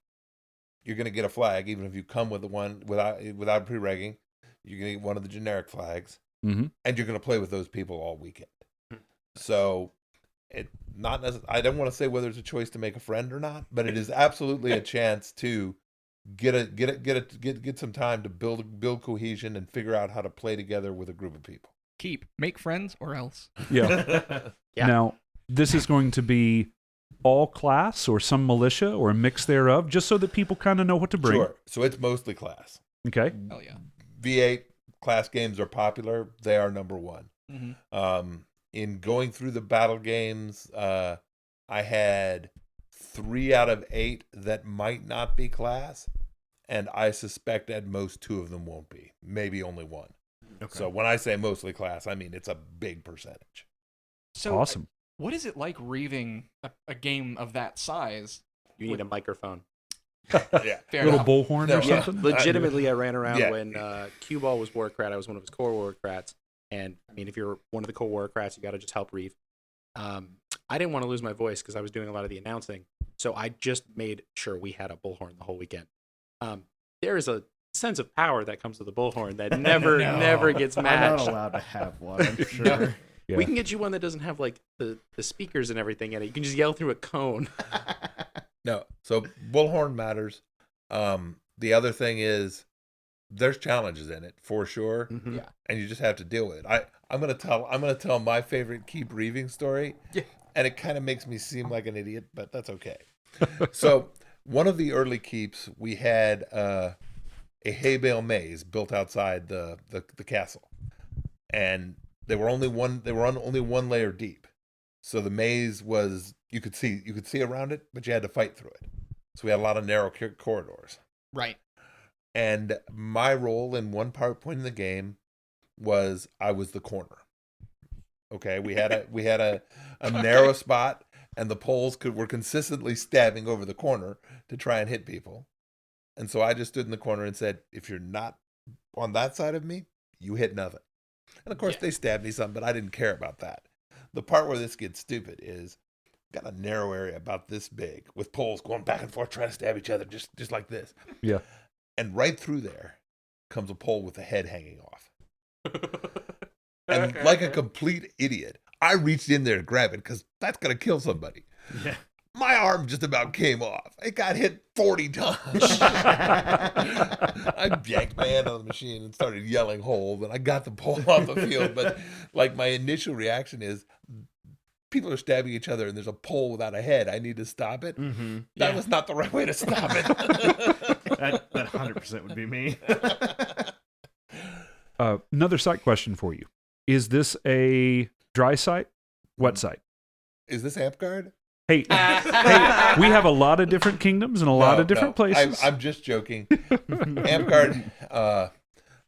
[SPEAKER 9] You're going to get a flag, even if you come with the one without pre-regging. You're going to get one of the generic flags, and you're going to play with those people all weekend. So, I don't want to say whether it's a choice to make a friend or not, but it is absolutely a chance to get some time to build cohesion and figure out how to play together with a group of people.
[SPEAKER 8] Make friends or else.
[SPEAKER 1] Yeah.
[SPEAKER 10] Yeah.
[SPEAKER 1] Now, this is going to be all class or some militia or a mix thereof, just so that people kind of know what to bring.
[SPEAKER 9] Sure. So it's mostly class.
[SPEAKER 1] Okay.
[SPEAKER 8] Hell yeah.
[SPEAKER 9] V8 class games are popular. They are number one.
[SPEAKER 8] Mm-hmm.
[SPEAKER 9] In going through the battle games, I had 3 out of 8 that might not be class, and I suspect at most 2 of them won't be. Maybe only 1. Okay. So when I say mostly class, I mean it's a big percentage.
[SPEAKER 8] So
[SPEAKER 1] awesome.
[SPEAKER 8] What is it like reaving a game of that size?
[SPEAKER 10] You need a microphone.
[SPEAKER 9] Yeah.
[SPEAKER 8] Fair
[SPEAKER 1] Little
[SPEAKER 8] enough.
[SPEAKER 1] bullhorn or
[SPEAKER 10] Yeah,
[SPEAKER 1] something?
[SPEAKER 10] legitimately, I ran around
[SPEAKER 9] Yeah.
[SPEAKER 10] when Cue Ball was Warcrat. I was one of his core Warcrats. And, I mean, if you're one of the core Warcrats, you got to just help reeve. I didn't want to lose my voice because I was doing a lot of the announcing. So I just made sure we had a bullhorn the whole weekend. There is a sense of power that comes with the bullhorn that never gets matched.
[SPEAKER 3] I'm not allowed to have one, I'm sure.
[SPEAKER 1] Yeah.
[SPEAKER 10] We can get you one that doesn't have, like, the speakers and everything in it. You can just yell through a cone.
[SPEAKER 9] No. So bullhorn matters. The other thing is there's challenges in it for sure.
[SPEAKER 10] Mm-hmm.
[SPEAKER 8] Yeah.
[SPEAKER 9] And you just have to deal with it. I'm gonna tell my favorite keep reaving story.
[SPEAKER 8] Yeah.
[SPEAKER 9] And it kind of makes me seem like an idiot, but that's okay. So one of the early keeps, we had a hay bale maze built outside the castle, and they were only one layer deep. So the maze was you could see around it, but you had to fight through it. So we had a lot of narrow corridors.
[SPEAKER 8] Right.
[SPEAKER 9] And my role in one point in the game was I was the corner. Okay, we had a narrow spot, and the poles were consistently stabbing over the corner to try and hit people. And so I just stood in the corner and said, if you're not on that side of me, you hit nothing. And of course they stabbed me some, but I didn't care about that. The part where this gets stupid is got a narrow area about this big with poles going back and forth trying to stab each other just like this.
[SPEAKER 1] Yeah.
[SPEAKER 9] And right through there comes a pole with a head hanging off. And like a complete idiot, I reached in there to grab it because that's going to kill somebody.
[SPEAKER 3] Yeah.
[SPEAKER 9] My arm just about came off. It got hit 40 times. I yanked my hand on the machine and started yelling hold, and I got the pole off the field. But like my initial reaction is, people are stabbing each other and there's a pole without a head. I need to stop it.
[SPEAKER 3] Mm-hmm.
[SPEAKER 9] That was not the right way to stop it.
[SPEAKER 3] that 100% would be me.
[SPEAKER 1] Another site question for you. Is this a dry site? Wet site?
[SPEAKER 9] Is this Amtgard?
[SPEAKER 1] Hey, we have a lot of different kingdoms and a lot of different places.
[SPEAKER 9] I'm just joking. Amtgard,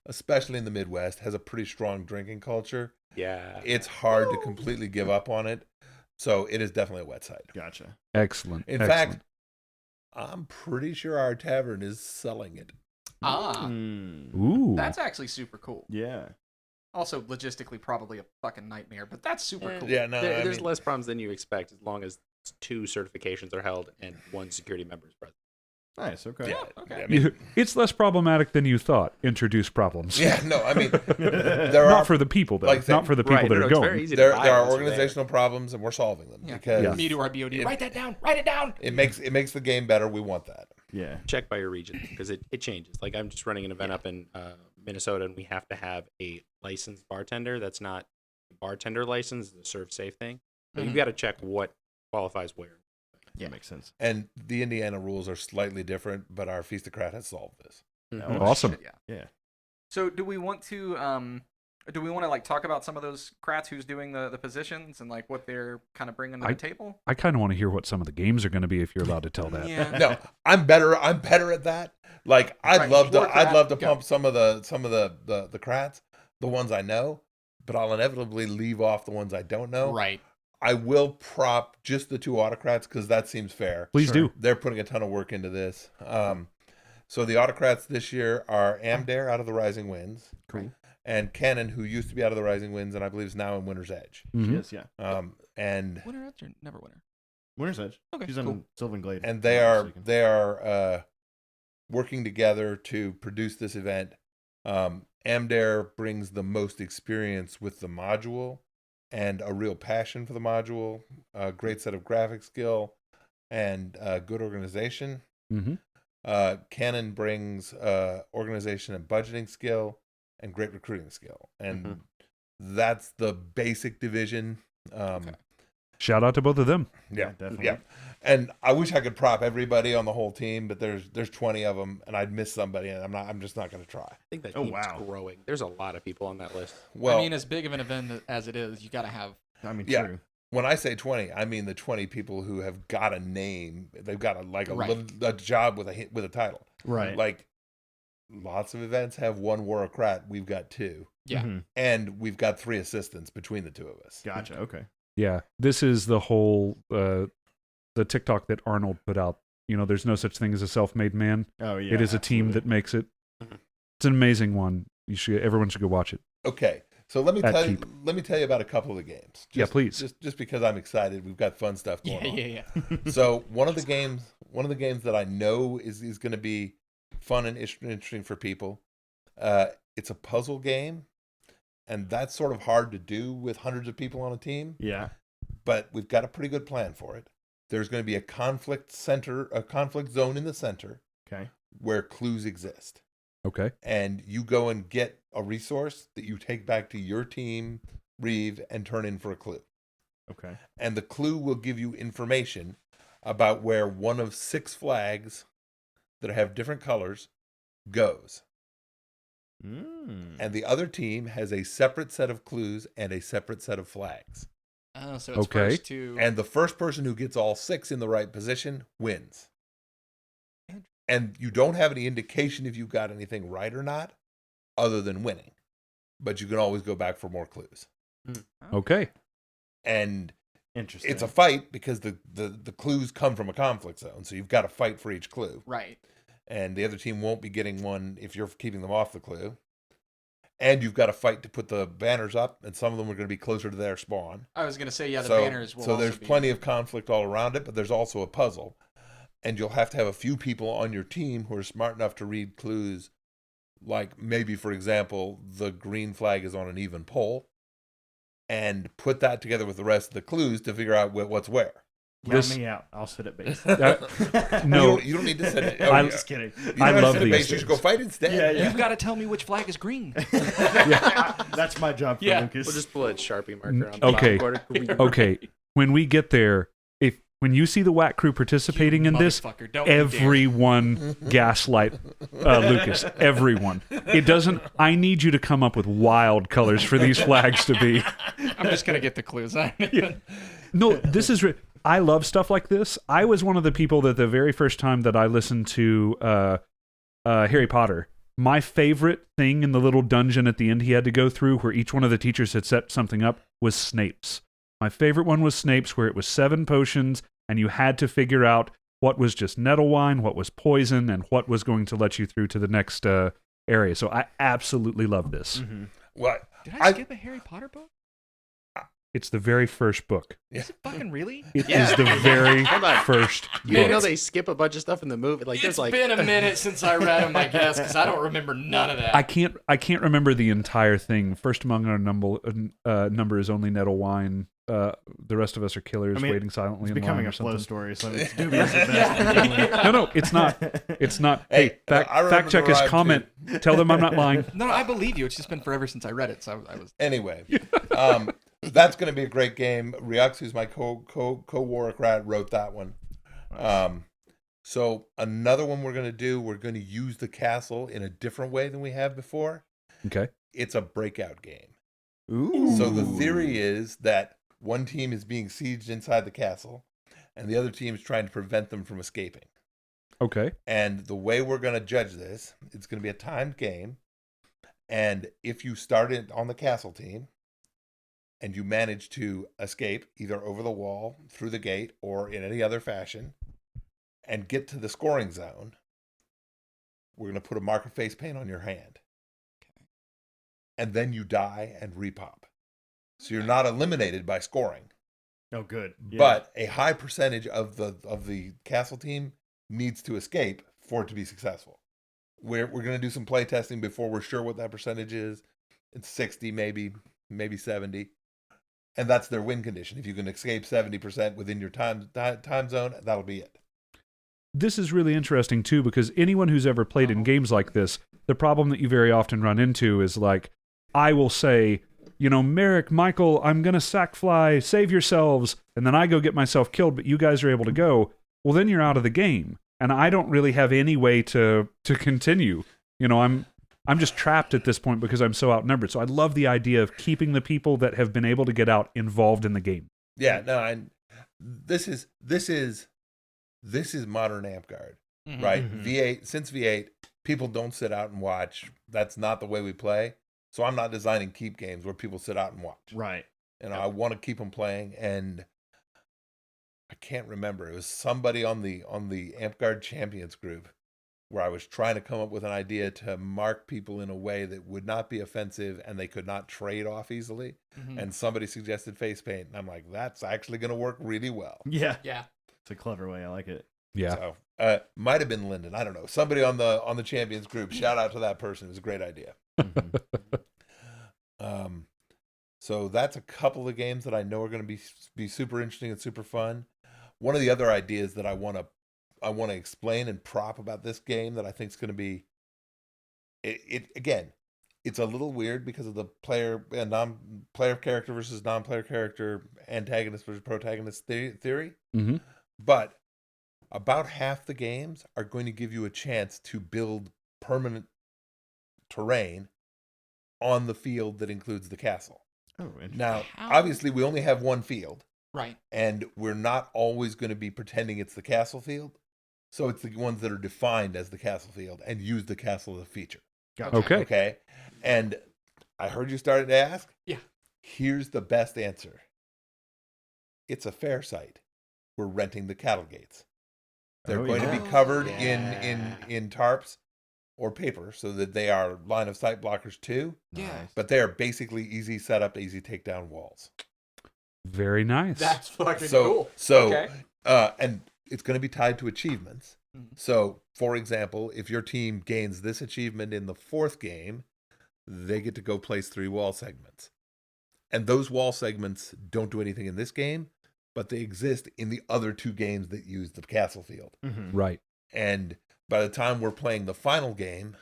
[SPEAKER 9] especially in the Midwest, has a pretty strong drinking culture.
[SPEAKER 10] Yeah.
[SPEAKER 9] It's hard to completely give up on it. So it is definitely a wet site.
[SPEAKER 3] Gotcha.
[SPEAKER 1] Excellent.
[SPEAKER 9] In fact, I'm pretty sure our tavern is selling it.
[SPEAKER 1] Ooh.
[SPEAKER 8] That's actually super cool.
[SPEAKER 3] Yeah.
[SPEAKER 8] Also, logistically, probably a fucking nightmare, but that's super cool.
[SPEAKER 9] Yeah, no,
[SPEAKER 10] There's less problems than you expect as long as 2 certifications are held and 1 security member is present.
[SPEAKER 3] Nice. Okay.
[SPEAKER 9] Yeah,
[SPEAKER 8] okay.
[SPEAKER 9] I mean,
[SPEAKER 1] it's less problematic than you thought. Introduce problems.
[SPEAKER 9] yeah, no, I mean,
[SPEAKER 1] Not for the people, though.
[SPEAKER 9] like I said,
[SPEAKER 1] Not for the people that are
[SPEAKER 10] It's
[SPEAKER 1] going.
[SPEAKER 10] very easy to
[SPEAKER 9] there
[SPEAKER 10] buy
[SPEAKER 9] are
[SPEAKER 10] once you're
[SPEAKER 9] organizational problems, and we're solving them because
[SPEAKER 8] Me to our BOD.
[SPEAKER 9] it-
[SPEAKER 8] Write that down. Write it down.
[SPEAKER 9] it makes the game better. We want that.
[SPEAKER 3] Yeah.
[SPEAKER 10] Check by your region because it changes. Like I'm just running an event up in Minnesota, and we have to have a licensed bartender. That's not a bartender license; it's a serve safe thing. So you've got to check what qualifies where.
[SPEAKER 3] Yeah, makes sense.
[SPEAKER 9] And the Indiana rules are slightly different, but our Feastocrat has solved this.
[SPEAKER 1] Oh, awesome.
[SPEAKER 8] Shit, yeah.
[SPEAKER 3] Yeah.
[SPEAKER 8] So, do we want to like talk about some of those crats who's doing the positions and like what they're kind of bringing to the table?
[SPEAKER 1] I kind of want to hear what some of the games are going to be if you're allowed to tell that.
[SPEAKER 8] Yeah.
[SPEAKER 9] No, I'm better at that. Like I'd love to pump some of the crats, the ones I know, but I'll inevitably leave off the ones I don't know.
[SPEAKER 8] Right.
[SPEAKER 9] I will prop just the 2 autocrats because that seems fair.
[SPEAKER 1] Please do.
[SPEAKER 9] They're putting a ton of work into this. So the autocrats this year are Amdare out of the Rising Winds.
[SPEAKER 3] Cool.
[SPEAKER 9] And Cannon, who used to be out of the Rising Winds and I believe is now in Winter's Edge.
[SPEAKER 1] Mhm.
[SPEAKER 3] Yes. Yeah.
[SPEAKER 9] And
[SPEAKER 8] Winter Edge or Neverwinter?
[SPEAKER 3] Winter's Edge.
[SPEAKER 8] Okay,
[SPEAKER 3] She's
[SPEAKER 8] cool.
[SPEAKER 3] on Sylvan Glade.
[SPEAKER 9] and they are working together to produce this event. Amdare brings the most experience with the module and a real passion for the module, a great set of graphic skill, and good organization.
[SPEAKER 1] Mm-hmm.
[SPEAKER 9] Cannon brings organization and budgeting skill and great recruiting skill. And that's the basic division.
[SPEAKER 1] Shout out to both of them.
[SPEAKER 9] Yeah,
[SPEAKER 3] definitely.
[SPEAKER 9] Yeah. And I wish I could prop everybody on the whole team, but there's 20 of them, and I'd miss somebody, and I'm just not going to try.
[SPEAKER 10] I think that
[SPEAKER 3] Oh,
[SPEAKER 10] team's
[SPEAKER 3] wow.
[SPEAKER 10] growing. There's a lot of people on that list.
[SPEAKER 9] Well,
[SPEAKER 8] I mean, as big of an event as it is, you got to have.
[SPEAKER 3] I mean,
[SPEAKER 9] yeah.
[SPEAKER 3] true.
[SPEAKER 9] When I say 20, I mean the 20 people who have got a name. They've got a job with a title.
[SPEAKER 3] Right.
[SPEAKER 9] Like lots of events have 1 warocrat. We've got 2.
[SPEAKER 8] Yeah.
[SPEAKER 3] Mhm.
[SPEAKER 9] And we've got 3 assistants between the 2 of us.
[SPEAKER 3] Gotcha. Okay.
[SPEAKER 1] Yeah, this is the whole the TikTok that Arnold put out. You know, there's no such thing as a self-made man.
[SPEAKER 3] Oh yeah.
[SPEAKER 1] It is a team that makes it. It's an amazing one. Everyone should go watch it.
[SPEAKER 9] Okay. So let me
[SPEAKER 1] At
[SPEAKER 9] tell
[SPEAKER 1] cheap.
[SPEAKER 9] you about a couple of the games.
[SPEAKER 1] Yeah, please.
[SPEAKER 9] Just because I'm excited, we've got fun stuff going on.
[SPEAKER 8] Yeah.
[SPEAKER 9] So one of the games that I know is going to be fun and interesting for people. It's a puzzle game, and that's sort of hard to do with hundreds of people on a team.
[SPEAKER 3] Yeah.
[SPEAKER 9] But we've got a pretty good plan for it. There's going to be a conflict zone in the center
[SPEAKER 3] Okay.
[SPEAKER 9] where clues exist.
[SPEAKER 1] Okay.
[SPEAKER 9] And you go and get a resource that you take back to your team, Reeve, and turn in for a clue.
[SPEAKER 3] Okay.
[SPEAKER 9] And the clue will give you information about where one of 6 flags that have different colors goes. And the other team has a separate set of clues and a separate set of flags.
[SPEAKER 8] Oh, so it's
[SPEAKER 1] Okay.
[SPEAKER 8] first to...
[SPEAKER 9] And the first person who gets all 6 in the right position wins. And you don't have any indication if you got anything right or not, other than winning. But you can always go back for more clues.
[SPEAKER 1] Okay.
[SPEAKER 9] And
[SPEAKER 3] Interesting.
[SPEAKER 9] it's a fight because the clues come from a conflict zone. So you've got to fight for each clue.
[SPEAKER 8] Right.
[SPEAKER 9] And the other team won't be getting one if you're keeping them off the clue. And you've got to fight to put the banners up, and some of them are going to be closer to their spawn.
[SPEAKER 8] I was going to say, yeah, the
[SPEAKER 9] so,
[SPEAKER 8] banners will
[SPEAKER 9] So
[SPEAKER 8] also
[SPEAKER 9] there's
[SPEAKER 8] be...
[SPEAKER 9] plenty of conflict all around it, but there's also a puzzle. And you'll have to have a few people on your team who are smart enough to read clues. Like maybe, for example, the green flag is on an even pole. And put that together with the rest of the clues to figure out what's where.
[SPEAKER 3] Count me out. I'll sit at base.
[SPEAKER 1] No.
[SPEAKER 9] You don't need to sit at
[SPEAKER 3] I'm just kidding.
[SPEAKER 1] I love
[SPEAKER 9] sit at
[SPEAKER 1] these
[SPEAKER 9] base. You should go fight instead.
[SPEAKER 3] Yeah.
[SPEAKER 8] You've got to tell me which flag is green.
[SPEAKER 3] That's my job for Lucas.
[SPEAKER 10] We'll just pull a Sharpie marker on the
[SPEAKER 1] Okay.
[SPEAKER 10] bottom corner.
[SPEAKER 1] Okay. When we get there, when you see the WAK crew participating in this,
[SPEAKER 8] Motherfucker, don't you dare.
[SPEAKER 1] everyone gaslight Lucas. Everyone. It doesn't. I need you to come up with wild colors for these flags to be.
[SPEAKER 8] I'm just going to get the clues.
[SPEAKER 1] No, this is. I love stuff like this. I was one of the people that the very first time that I listened to Harry Potter, my favorite thing in the little dungeon at the end he had to go through, where each one of the teachers had set something up, was Snape's. My favorite one was Snape's, where it was 7 potions, and you had to figure out what was just nettle wine, what was poison, and what was going to let you through to the next area. So I absolutely love this.
[SPEAKER 3] Mm-hmm.
[SPEAKER 9] What?
[SPEAKER 8] Did I skip a Harry Potter book?
[SPEAKER 1] It's the very first book.
[SPEAKER 8] Is it fucking really?
[SPEAKER 1] It is the very
[SPEAKER 10] Hold on.
[SPEAKER 1] first
[SPEAKER 10] You didn't know
[SPEAKER 1] book.
[SPEAKER 10] they skip a bunch of stuff in the movie? Like, there's
[SPEAKER 8] It's
[SPEAKER 10] like...
[SPEAKER 8] been a minute since I read them, I guess, because I don't remember none of that.
[SPEAKER 1] I can't remember the entire thing. First among our number is only nettle wine. The rest of us are killers waiting silently
[SPEAKER 3] It's
[SPEAKER 1] in
[SPEAKER 3] becoming
[SPEAKER 1] line or
[SPEAKER 3] a flow
[SPEAKER 1] something.
[SPEAKER 3] story, so it's dubious at best.
[SPEAKER 1] No, it's not. It's not. Hey,
[SPEAKER 9] I remember
[SPEAKER 1] fact check
[SPEAKER 9] the
[SPEAKER 1] his
[SPEAKER 9] rhyme,
[SPEAKER 1] comment. Tell them I'm not lying.
[SPEAKER 8] No, I believe you. It's just been forever since I read it, so I was...
[SPEAKER 9] Anyway, that's going to be a great game. Ryux, who's my co-warocrat, wrote that one. So another one we're going to do, we're going to use the castle in a different way than we have before.
[SPEAKER 1] Okay.
[SPEAKER 9] It's a breakout game.
[SPEAKER 1] Ooh.
[SPEAKER 9] So the theory is that one team is being sieged inside the castle, and the other team is trying to prevent them from escaping.
[SPEAKER 1] Okay.
[SPEAKER 9] And the way we're going to judge this, it's going to be a timed game. And if you start it on the castle team, and you manage to escape either over the wall, through the gate, or in any other fashion, and get to the scoring zone, we're going to put a marker face paint on your hand. Okay. And then you die and repop. So you're not eliminated by scoring.
[SPEAKER 3] Oh, good. Yeah.
[SPEAKER 9] But a high percentage of the castle team needs to escape for it to be successful. We're going to do some play testing before we're sure what that percentage is. It's 60, maybe 70. And that's their win condition. If you can escape 70% within your time zone, that'll be it.
[SPEAKER 1] This is really interesting, too, because anyone who's ever played in games like this, the problem that you very often run into is like, I will say, Merric, Michael, I'm going to sack fly, save yourselves, and then I go get myself killed, but you guys are able to go. Well, then you're out of the game, and I don't really have any way to continue. I'm just trapped at this point because I'm so outnumbered. So I love the idea of keeping the people that have been able to get out involved in the game.
[SPEAKER 9] Yeah, no, and this is modern Amtgard, right?
[SPEAKER 3] Mm-hmm.
[SPEAKER 9] V8, since V8, people don't sit out and watch. That's not the way we play. So I'm not designing keep games where people sit out and watch.
[SPEAKER 3] Right.
[SPEAKER 9] I want to keep them playing, and I can't remember. It was somebody on the Amtgard Champions group where I was trying to come up with an idea to mark people in a way that would not be offensive and they could not trade off easily. Mm-hmm. And somebody suggested face paint, and I'm like, that's actually going to work really well.
[SPEAKER 3] Yeah.
[SPEAKER 8] Yeah.
[SPEAKER 3] It's a clever way. I like it.
[SPEAKER 1] Yeah.
[SPEAKER 9] So, might have been Lyndon. I don't know. Somebody on the Champions group. Shout out to that person. It was a great idea.
[SPEAKER 3] Mm-hmm.
[SPEAKER 9] So that's a couple of games that I know are going to be super interesting and super fun. One of the other ideas that I want to explain and prop about this game that I think is going to be again, it's a little weird because of the player and non-player character versus non-player character, antagonist versus protagonist theory.
[SPEAKER 1] Mm-hmm.
[SPEAKER 9] But about half the games are going to give you a chance to build permanent terrain on the field that includes the castle.
[SPEAKER 3] Oh, interesting.
[SPEAKER 9] Now,
[SPEAKER 8] How?
[SPEAKER 9] obviously, we only have one field,
[SPEAKER 8] Right.
[SPEAKER 9] and we're not always going to be pretending it's the castle field. So it's the ones that are defined as the castle field and use the castle as a feature.
[SPEAKER 1] Okay.
[SPEAKER 9] Okay. And I heard you started to ask.
[SPEAKER 8] Yeah.
[SPEAKER 9] Here's the best answer. It's a fair site. We're renting the cattle gates. They're going to be covered in tarps or paper so that they are line of sight blockers too.
[SPEAKER 8] Yeah.
[SPEAKER 9] But they are basically easy setup, easy takedown walls.
[SPEAKER 1] Very nice.
[SPEAKER 8] That's fucking
[SPEAKER 9] So
[SPEAKER 8] cool.
[SPEAKER 9] so
[SPEAKER 8] Okay.
[SPEAKER 9] and it's going to be tied to achievements. So, for example, if your team gains this achievement in the 4th game, they get to go place 3 wall segments. And those wall segments don't do anything in this game, but they exist in the other 2 games that use the castle field.
[SPEAKER 1] Right.
[SPEAKER 9] And by the time we're playing the final game,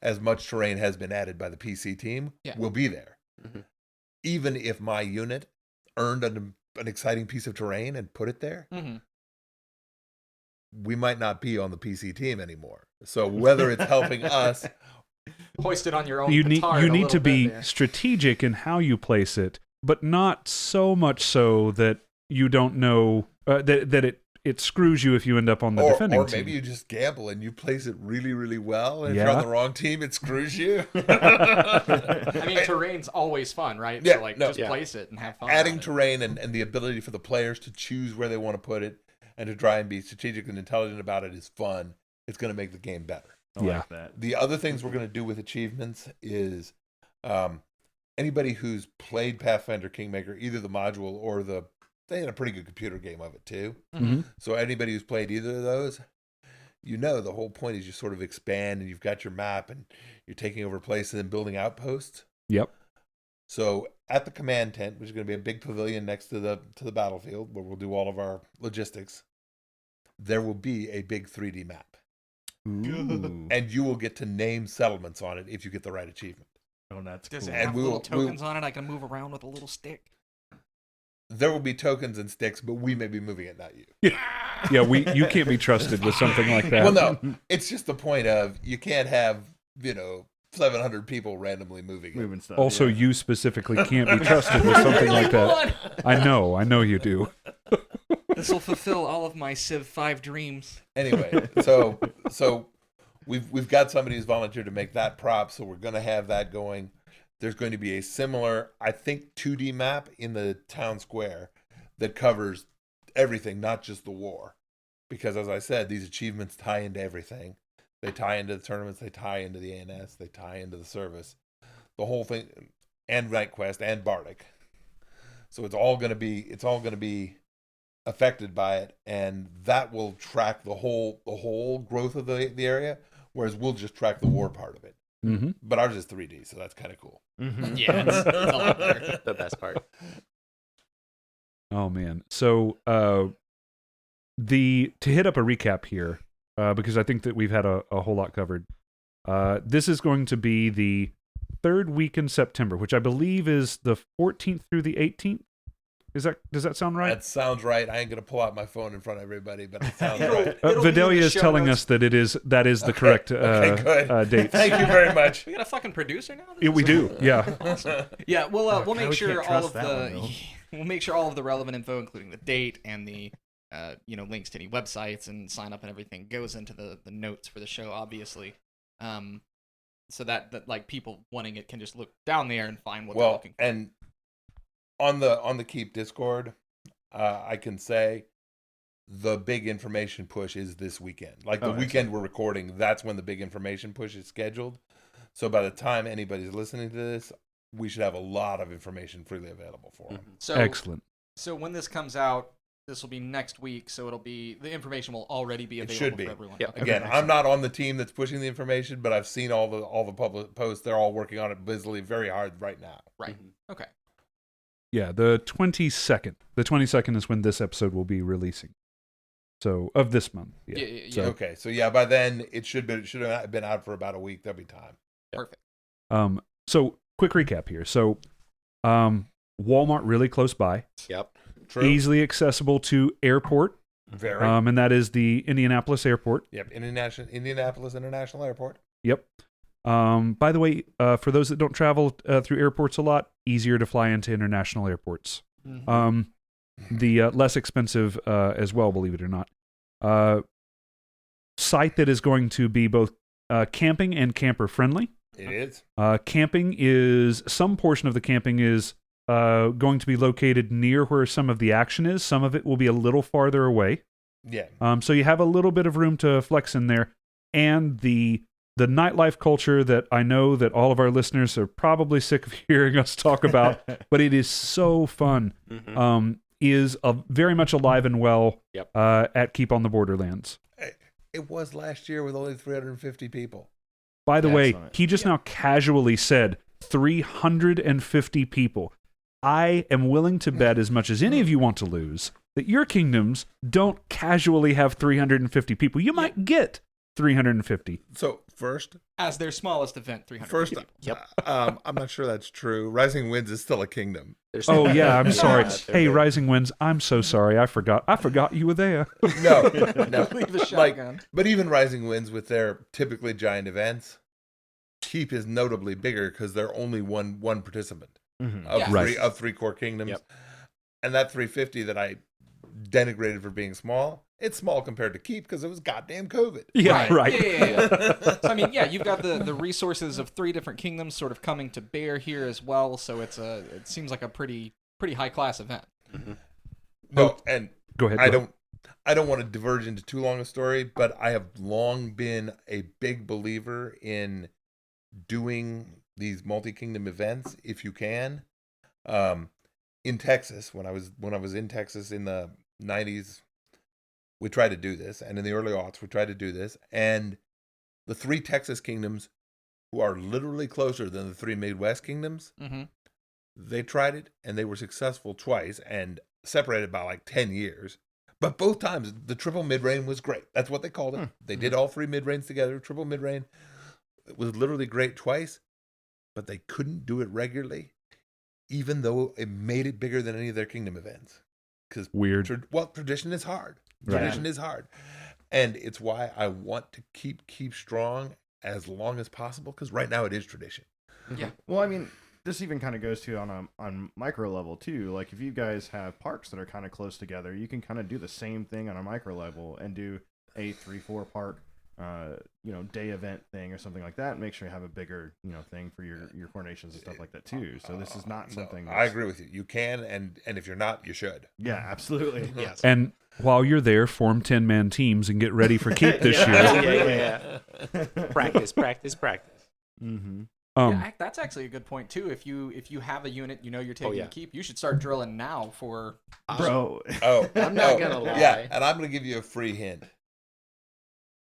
[SPEAKER 9] as much terrain has been added by the PC team, will be there. Even if my unit earned an exciting piece of terrain and put it there, we might not be on the PC team anymore. So whether it's helping us,
[SPEAKER 8] Hoist it on your own.
[SPEAKER 1] You need
[SPEAKER 8] petard
[SPEAKER 1] you
[SPEAKER 8] a
[SPEAKER 1] need
[SPEAKER 8] little
[SPEAKER 1] to
[SPEAKER 8] bit
[SPEAKER 1] be
[SPEAKER 8] there.
[SPEAKER 1] strategic in how you place it, but not so much so that you don't know that it screws you if you end up on the defending
[SPEAKER 9] or
[SPEAKER 1] team.
[SPEAKER 9] maybe you just gamble and you place it really, really well. And if
[SPEAKER 1] Yeah.
[SPEAKER 9] you're on the wrong team, it screws you.
[SPEAKER 8] I mean, terrain's always fun, right?
[SPEAKER 9] Yeah,
[SPEAKER 8] So, like,
[SPEAKER 9] no.
[SPEAKER 8] just place it and have fun.
[SPEAKER 9] Adding
[SPEAKER 8] on it.
[SPEAKER 9] terrain and the ability for the players to choose where they want to put it and to try and be strategic and intelligent about it is fun. It's going to make the game better.
[SPEAKER 3] I like that.
[SPEAKER 9] The other things we're going to do with achievements is anybody who's played Pathfinder Kingmaker, either the module or they had a pretty good computer game of it too. So anybody who's played either of those, the whole point is you sort of expand and you've got your map and you're taking over places and building outposts.
[SPEAKER 1] Yep.
[SPEAKER 9] So at the command tent, which is going to be a big pavilion next to the battlefield where we'll do all of our logistics, there will be a big 3D map.
[SPEAKER 1] Ooh.
[SPEAKER 9] And you will get to name settlements on it if you get the right achievement.
[SPEAKER 3] Oh, that's
[SPEAKER 8] Does
[SPEAKER 3] cool.
[SPEAKER 8] it
[SPEAKER 9] And
[SPEAKER 8] have little tokens on it I can move around with a little stick?
[SPEAKER 9] There will be tokens and sticks, but we may be moving it, not you.
[SPEAKER 1] Yeah, you can't be trusted with something like that.
[SPEAKER 9] Well, no, it's just the point of you can't have 700 people randomly moving
[SPEAKER 3] stuff.
[SPEAKER 1] Also, you specifically can't be trusted with something like that. I know you do.
[SPEAKER 8] This will fulfill all of my Civ 5 dreams.
[SPEAKER 9] Anyway, so we've got somebody who's volunteered to make that prop, so we're going to have that going. There's going to be a similar, I think, 2D map in the town square that covers everything, not just the war. Because as I said, these achievements tie into everything. They tie into the tournaments, they tie into the ANS, they tie into the service. The whole thing, and Night Quest and Bardic. So it's all going to be affected by it, and that will track the whole growth of the area, whereas we'll just track the war part of it. But ours is 3D, so that's kind of cool.
[SPEAKER 8] Yeah, it's a lot better.
[SPEAKER 10] The best part.
[SPEAKER 1] Oh man. So to hit up a recap here, because I think that we've had a whole lot covered. This is going to be the 3rd week in September, which I believe is the 14th through the 18th. Does that sound right?
[SPEAKER 9] That sounds right. I ain't gonna pull out my phone in front of everybody, but it sounds right.
[SPEAKER 1] Vidalia is telling us that that is the correct date.
[SPEAKER 9] Thank you very much.
[SPEAKER 8] We got a fucking producer now.
[SPEAKER 1] Yeah, we do. Yeah.
[SPEAKER 8] Awesome. Yeah, we'll make
[SPEAKER 3] we
[SPEAKER 8] sure
[SPEAKER 3] can't
[SPEAKER 8] all
[SPEAKER 3] trust
[SPEAKER 8] of
[SPEAKER 3] that
[SPEAKER 8] the
[SPEAKER 3] one,
[SPEAKER 8] we'll make sure all of the relevant info, including the date and the links to any websites and sign up and everything, goes into the notes for the show, obviously. So that like people wanting it can just look down there and find what they're looking for.
[SPEAKER 9] And on the Keep Discord, I can say the big information push is this weekend. Like the weekend we're recording, that's when the big information push is scheduled. So by the time anybody's listening to this, we should have a lot of information freely available for them.
[SPEAKER 8] So
[SPEAKER 1] excellent.
[SPEAKER 8] So when this comes out, this will be next week. So the information will already be available for everyone.
[SPEAKER 9] Yep.
[SPEAKER 8] Okay.
[SPEAKER 9] Again, I'm not on the team that's pushing the information, but I've seen all the public posts. They're all working on it busily, very hard right now.
[SPEAKER 8] Right. Okay.
[SPEAKER 1] Yeah, the 22nd. The 22nd is when this episode will be releasing. So of this month. Yeah. So,
[SPEAKER 9] okay. So yeah, by then it should have been out for about a week. There'll be time.
[SPEAKER 8] Perfect.
[SPEAKER 1] So quick recap here. So Walmart really close by.
[SPEAKER 10] Yep.
[SPEAKER 9] True.
[SPEAKER 1] Easily accessible to airport.
[SPEAKER 9] Very.
[SPEAKER 1] And that is the Indianapolis airport.
[SPEAKER 9] Yep. Indianapolis International Airport.
[SPEAKER 1] Yep. By the way, for those that don't travel through airports a lot, easier to fly into international airports. The less expensive as well, believe it or not. Site that is going to be both camping and camper friendly.
[SPEAKER 9] It is.
[SPEAKER 1] Camping is, some portion of the camping is going to be located near where some of the action is. Some of it will be a little farther away.
[SPEAKER 9] Yeah.
[SPEAKER 1] So you have a little bit of room to flex in there. And the nightlife culture that I know that all of our listeners are probably sick of hearing us talk about, but it is so fun, is very much alive and well at Keep on the Borderlands.
[SPEAKER 9] It was last year with only 350 people.
[SPEAKER 1] By the way,
[SPEAKER 3] Excellent.
[SPEAKER 1] he just now casually said 350 people. I am willing to bet as much as any of you want to lose that your kingdoms don't casually have 350 people. You might get 350.
[SPEAKER 9] So first,
[SPEAKER 8] As their smallest event, 300
[SPEAKER 9] first,
[SPEAKER 8] people.
[SPEAKER 9] I'm not sure that's true. Rising Winds is still a kingdom.
[SPEAKER 1] Oh yeah, I'm sorry.
[SPEAKER 10] they're
[SPEAKER 1] Hey,
[SPEAKER 10] big.
[SPEAKER 1] Rising Winds, I'm so sorry. I forgot you were there.
[SPEAKER 9] No,
[SPEAKER 8] Leave the shotgun.
[SPEAKER 9] but even Rising Winds with their typically giant events, Keep is notably bigger because they're only one participant of
[SPEAKER 8] Yeah.
[SPEAKER 1] Right.
[SPEAKER 9] of three core kingdoms,
[SPEAKER 10] Yep.
[SPEAKER 9] and that 350 that I denigrated for being small, it's small compared to Keep because it was goddamn COVID.
[SPEAKER 1] Yeah, right.
[SPEAKER 8] Yeah. So I mean, yeah, you've got the resources of 3 different kingdoms sort of coming to bear here as well. So it seems like a pretty high class event.
[SPEAKER 9] No, and
[SPEAKER 1] Go ahead.
[SPEAKER 9] I don't want to diverge into too long a story, but I have long been a big believer in doing these multi-kingdom events if you can. In Texas, when I was in Texas in the 90s, we tried to do this, and in the early aughts, we tried to do this, and the 3 Texas kingdoms, who are literally closer than the 3 Midwest kingdoms, they tried it, and they were successful twice, and separated by like 10 years. But both times, the triple mid-reign was great. That's what they called it. They did all 3 mid-reigns together, triple mid-reign. It was literally great twice, but they couldn't do it regularly, even though it made it bigger than any of their kingdom events. Because
[SPEAKER 1] Weird.
[SPEAKER 9] tradition is hard.
[SPEAKER 1] Right.
[SPEAKER 9] Tradition is hard, and it's why I want to keep strong as long as possible. Because right now it is tradition.
[SPEAKER 8] Yeah.
[SPEAKER 3] Well, I mean, this even kind of goes to on micro level too. Like if you guys have parks that are kind of close together, you can kind of do the same thing on a micro level and do a 3-4 park, day event thing or something like that. And make sure you have a bigger, thing for your coronations and stuff like that too. So this is not something.
[SPEAKER 9] No, I agree with you. You can, and if you're not, you should.
[SPEAKER 3] Yeah, absolutely.
[SPEAKER 10] Yes.
[SPEAKER 1] And while you're there, form 10-man teams and get ready for Keep this year.
[SPEAKER 10] Yeah. Practice.
[SPEAKER 3] Mm-hmm.
[SPEAKER 8] That's actually a good point too. If you have a unit you're taking
[SPEAKER 10] yeah.
[SPEAKER 8] to Keep, you should start drilling now for.
[SPEAKER 3] Bro.
[SPEAKER 9] Oh,
[SPEAKER 6] I'm not gonna lie.
[SPEAKER 9] Yeah, and I'm going to give you a free hint.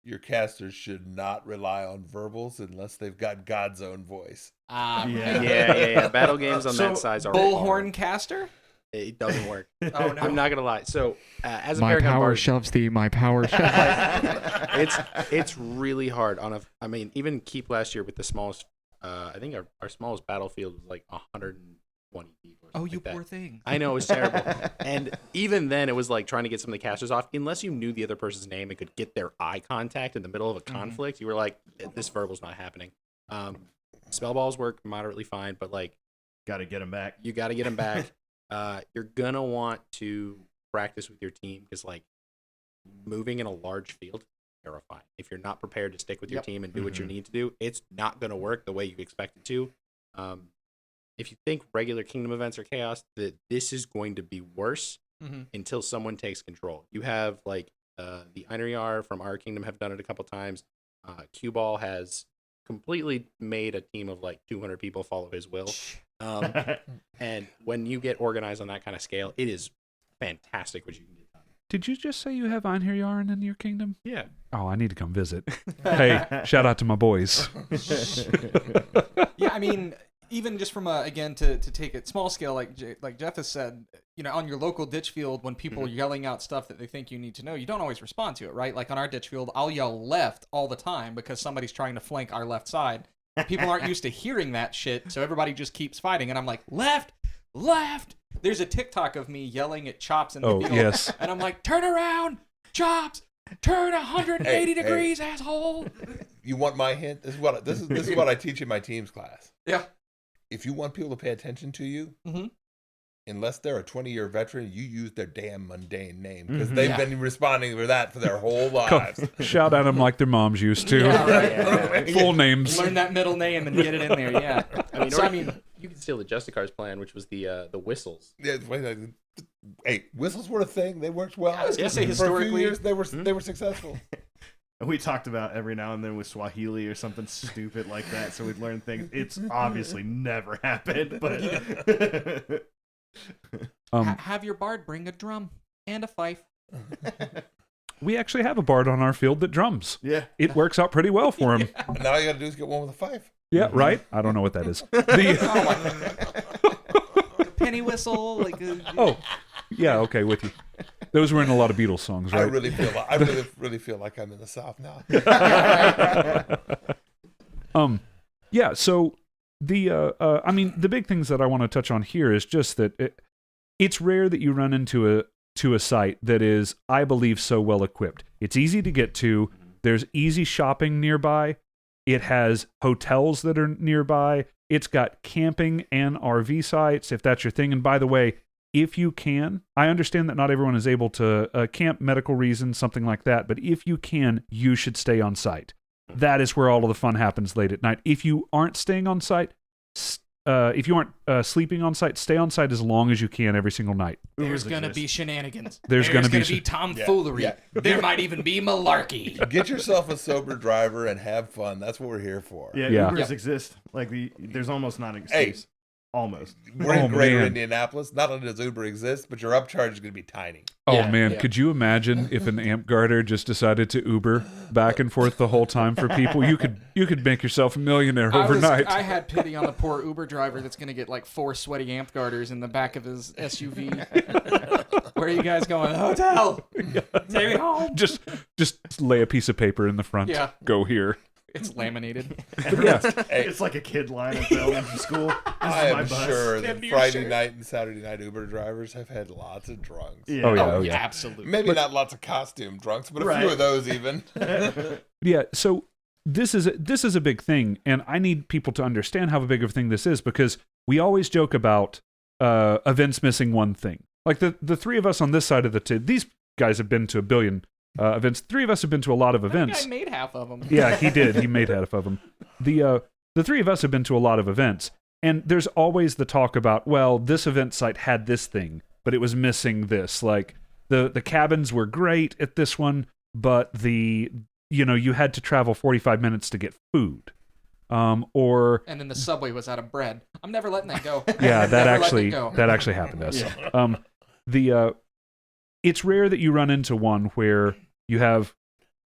[SPEAKER 9] Your casters should not rely on verbals unless they've got God's own voice.
[SPEAKER 10] Yeah. Battle games on that size are
[SPEAKER 8] Bullhorn
[SPEAKER 10] hard.
[SPEAKER 8] caster.
[SPEAKER 10] It doesn't work.
[SPEAKER 8] Oh no.
[SPEAKER 10] I'm not gonna lie. So as a
[SPEAKER 11] My
[SPEAKER 10] Paragon
[SPEAKER 11] power
[SPEAKER 10] Bard,
[SPEAKER 11] shoves thee. My power shoves.
[SPEAKER 10] it's really hard on a. I mean, even Keep last year with the smallest. I think our smallest battlefield was like 120 people.
[SPEAKER 8] Oh, you poor thing.
[SPEAKER 10] I know, it was terrible. And even then, it was like trying to get some of the casters off. Unless you knew the other person's name and could get their eye contact in the middle of a conflict, you were like, this verbal's not happening. Spell balls work moderately fine, but like,
[SPEAKER 3] Got to get them back.
[SPEAKER 10] you got to get them back. You're going to want to practice with your team because like moving in a large field is terrifying. If you're not prepared to stick with your team and do what you need to do, it's not going to work the way you expect it to. If you think regular kingdom events are chaos, that this is going to be worse until someone takes control. You have like the Einarjar from our kingdom have done it a couple times. Cue Ball has completely made a team of like 200 people follow his will. And when you get organized on that kind of scale, it is fantastic what you can get done.
[SPEAKER 1] Did you just say you have Einherjarn in your kingdom?
[SPEAKER 10] Yeah.
[SPEAKER 1] Oh, I need to come visit. Hey, shout out to my boys.
[SPEAKER 8] Yeah, I mean, even just from again to take it small scale, like Jeff has said, on your local ditch field, when people are yelling out stuff that they think you need to know, you don't always respond to it, right? Like on our ditch field, I'll yell left all the time because somebody's trying to flank our left side. People aren't used to hearing that shit, so everybody just keeps fighting, and I'm like, left. There's a TikTok of me yelling at Chops in the field,
[SPEAKER 1] yes.
[SPEAKER 8] and I'm like, turn around, Chops, turn 180 degrees, asshole.
[SPEAKER 9] You want my hint? This is what I teach in my teams class.
[SPEAKER 8] Yeah.
[SPEAKER 9] If you want people to pay attention to you, unless they're a 20-year veteran, you use their damn mundane name because they've been responding to that for their whole lives.
[SPEAKER 1] Shout at them like their moms used to. Full names.
[SPEAKER 8] Learn that middle name and get it in there. Yeah.
[SPEAKER 10] I mean, you can steal the Justicar's plan, which was the whistles.
[SPEAKER 9] Yeah, hey, whistles were a thing. They worked well.
[SPEAKER 8] I was gonna say
[SPEAKER 9] for
[SPEAKER 8] historically
[SPEAKER 9] a few years, they were successful.
[SPEAKER 3] We talked about every now and then with Swahili or something stupid like that, so we'd learn things. It's obviously never happened, but
[SPEAKER 8] have your bard bring a drum and a fife.
[SPEAKER 1] We actually have a bard on our field that drums.
[SPEAKER 3] Yeah.
[SPEAKER 1] It works out pretty well for him.
[SPEAKER 9] And now all you got to do is get one with a fife.
[SPEAKER 1] Yeah, right? I don't know what that is.
[SPEAKER 8] Penny whistle, like.
[SPEAKER 1] Oh, yeah. Okay, with you. Those were in a lot of Beatles songs, right?
[SPEAKER 9] I really feel like I'm in the South now.
[SPEAKER 1] Yeah. So the big things that I want to touch on here is just that it's rare that you run into a site that is, I believe, so well equipped. It's easy to get to. There's easy shopping nearby. It has hotels that are nearby. It's got camping and RV sites, if that's your thing. And by the way, if you can, I understand that not everyone is able to camp, medical reasons, something like that, but if you can, you should stay on site. That is where all of the fun happens late at night. If you aren't staying on site, if you aren't sleeping on site, stay on site as long as you can every single night.
[SPEAKER 8] There's going to be shenanigans.
[SPEAKER 1] There's going to be
[SPEAKER 8] tomfoolery.
[SPEAKER 9] Yeah.
[SPEAKER 8] There might even be malarkey.
[SPEAKER 9] Get yourself a sober driver and have fun. That's what we're here for.
[SPEAKER 3] Yeah, Ubers exist. Like there's almost not an excuse.
[SPEAKER 9] Hey,
[SPEAKER 3] almost.
[SPEAKER 9] We're in Greater Indianapolis. Not only does Uber exist, but your upcharge is going to be tiny.
[SPEAKER 1] Could you imagine if an Amtgarder just decided to Uber back and forth the whole time for people? You could make yourself a millionaire overnight.
[SPEAKER 8] I had pity on the poor Uber driver that's going to get like 4 sweaty Amtgarders in the back of his SUV. Where are you guys going? Hotel. Take me home.
[SPEAKER 1] Just lay a piece of paper in the front.
[SPEAKER 8] Yeah.
[SPEAKER 1] Go here.
[SPEAKER 8] It's laminated.
[SPEAKER 3] It's like a kid line at the elementary school.
[SPEAKER 9] I am sure that Friday night and Saturday night Uber drivers have had lots of drunks.
[SPEAKER 3] Yeah.
[SPEAKER 1] Oh yeah,
[SPEAKER 8] absolutely.
[SPEAKER 9] Maybe not lots of costume drunks, but a few of those even.
[SPEAKER 1] Yeah. So this is a big thing, and I need people to understand how big of a thing this is because we always joke about events missing one thing. Like the three of us on this side of these guys have been to a billion events. 3 of us have been to a lot of events.
[SPEAKER 8] I made half of them.
[SPEAKER 1] Yeah, he did. He made half of them. The 3 of us have been to a lot of events, and there's always the talk about, well, this event site had this thing, but it was missing this. Like the cabins were great at this one, but you had to travel 45 minutes to get food. And
[SPEAKER 8] then the subway was out of bread. I'm never letting that go.
[SPEAKER 1] Yeah, that actually happened to us. Yeah. It's rare that you run into one where you have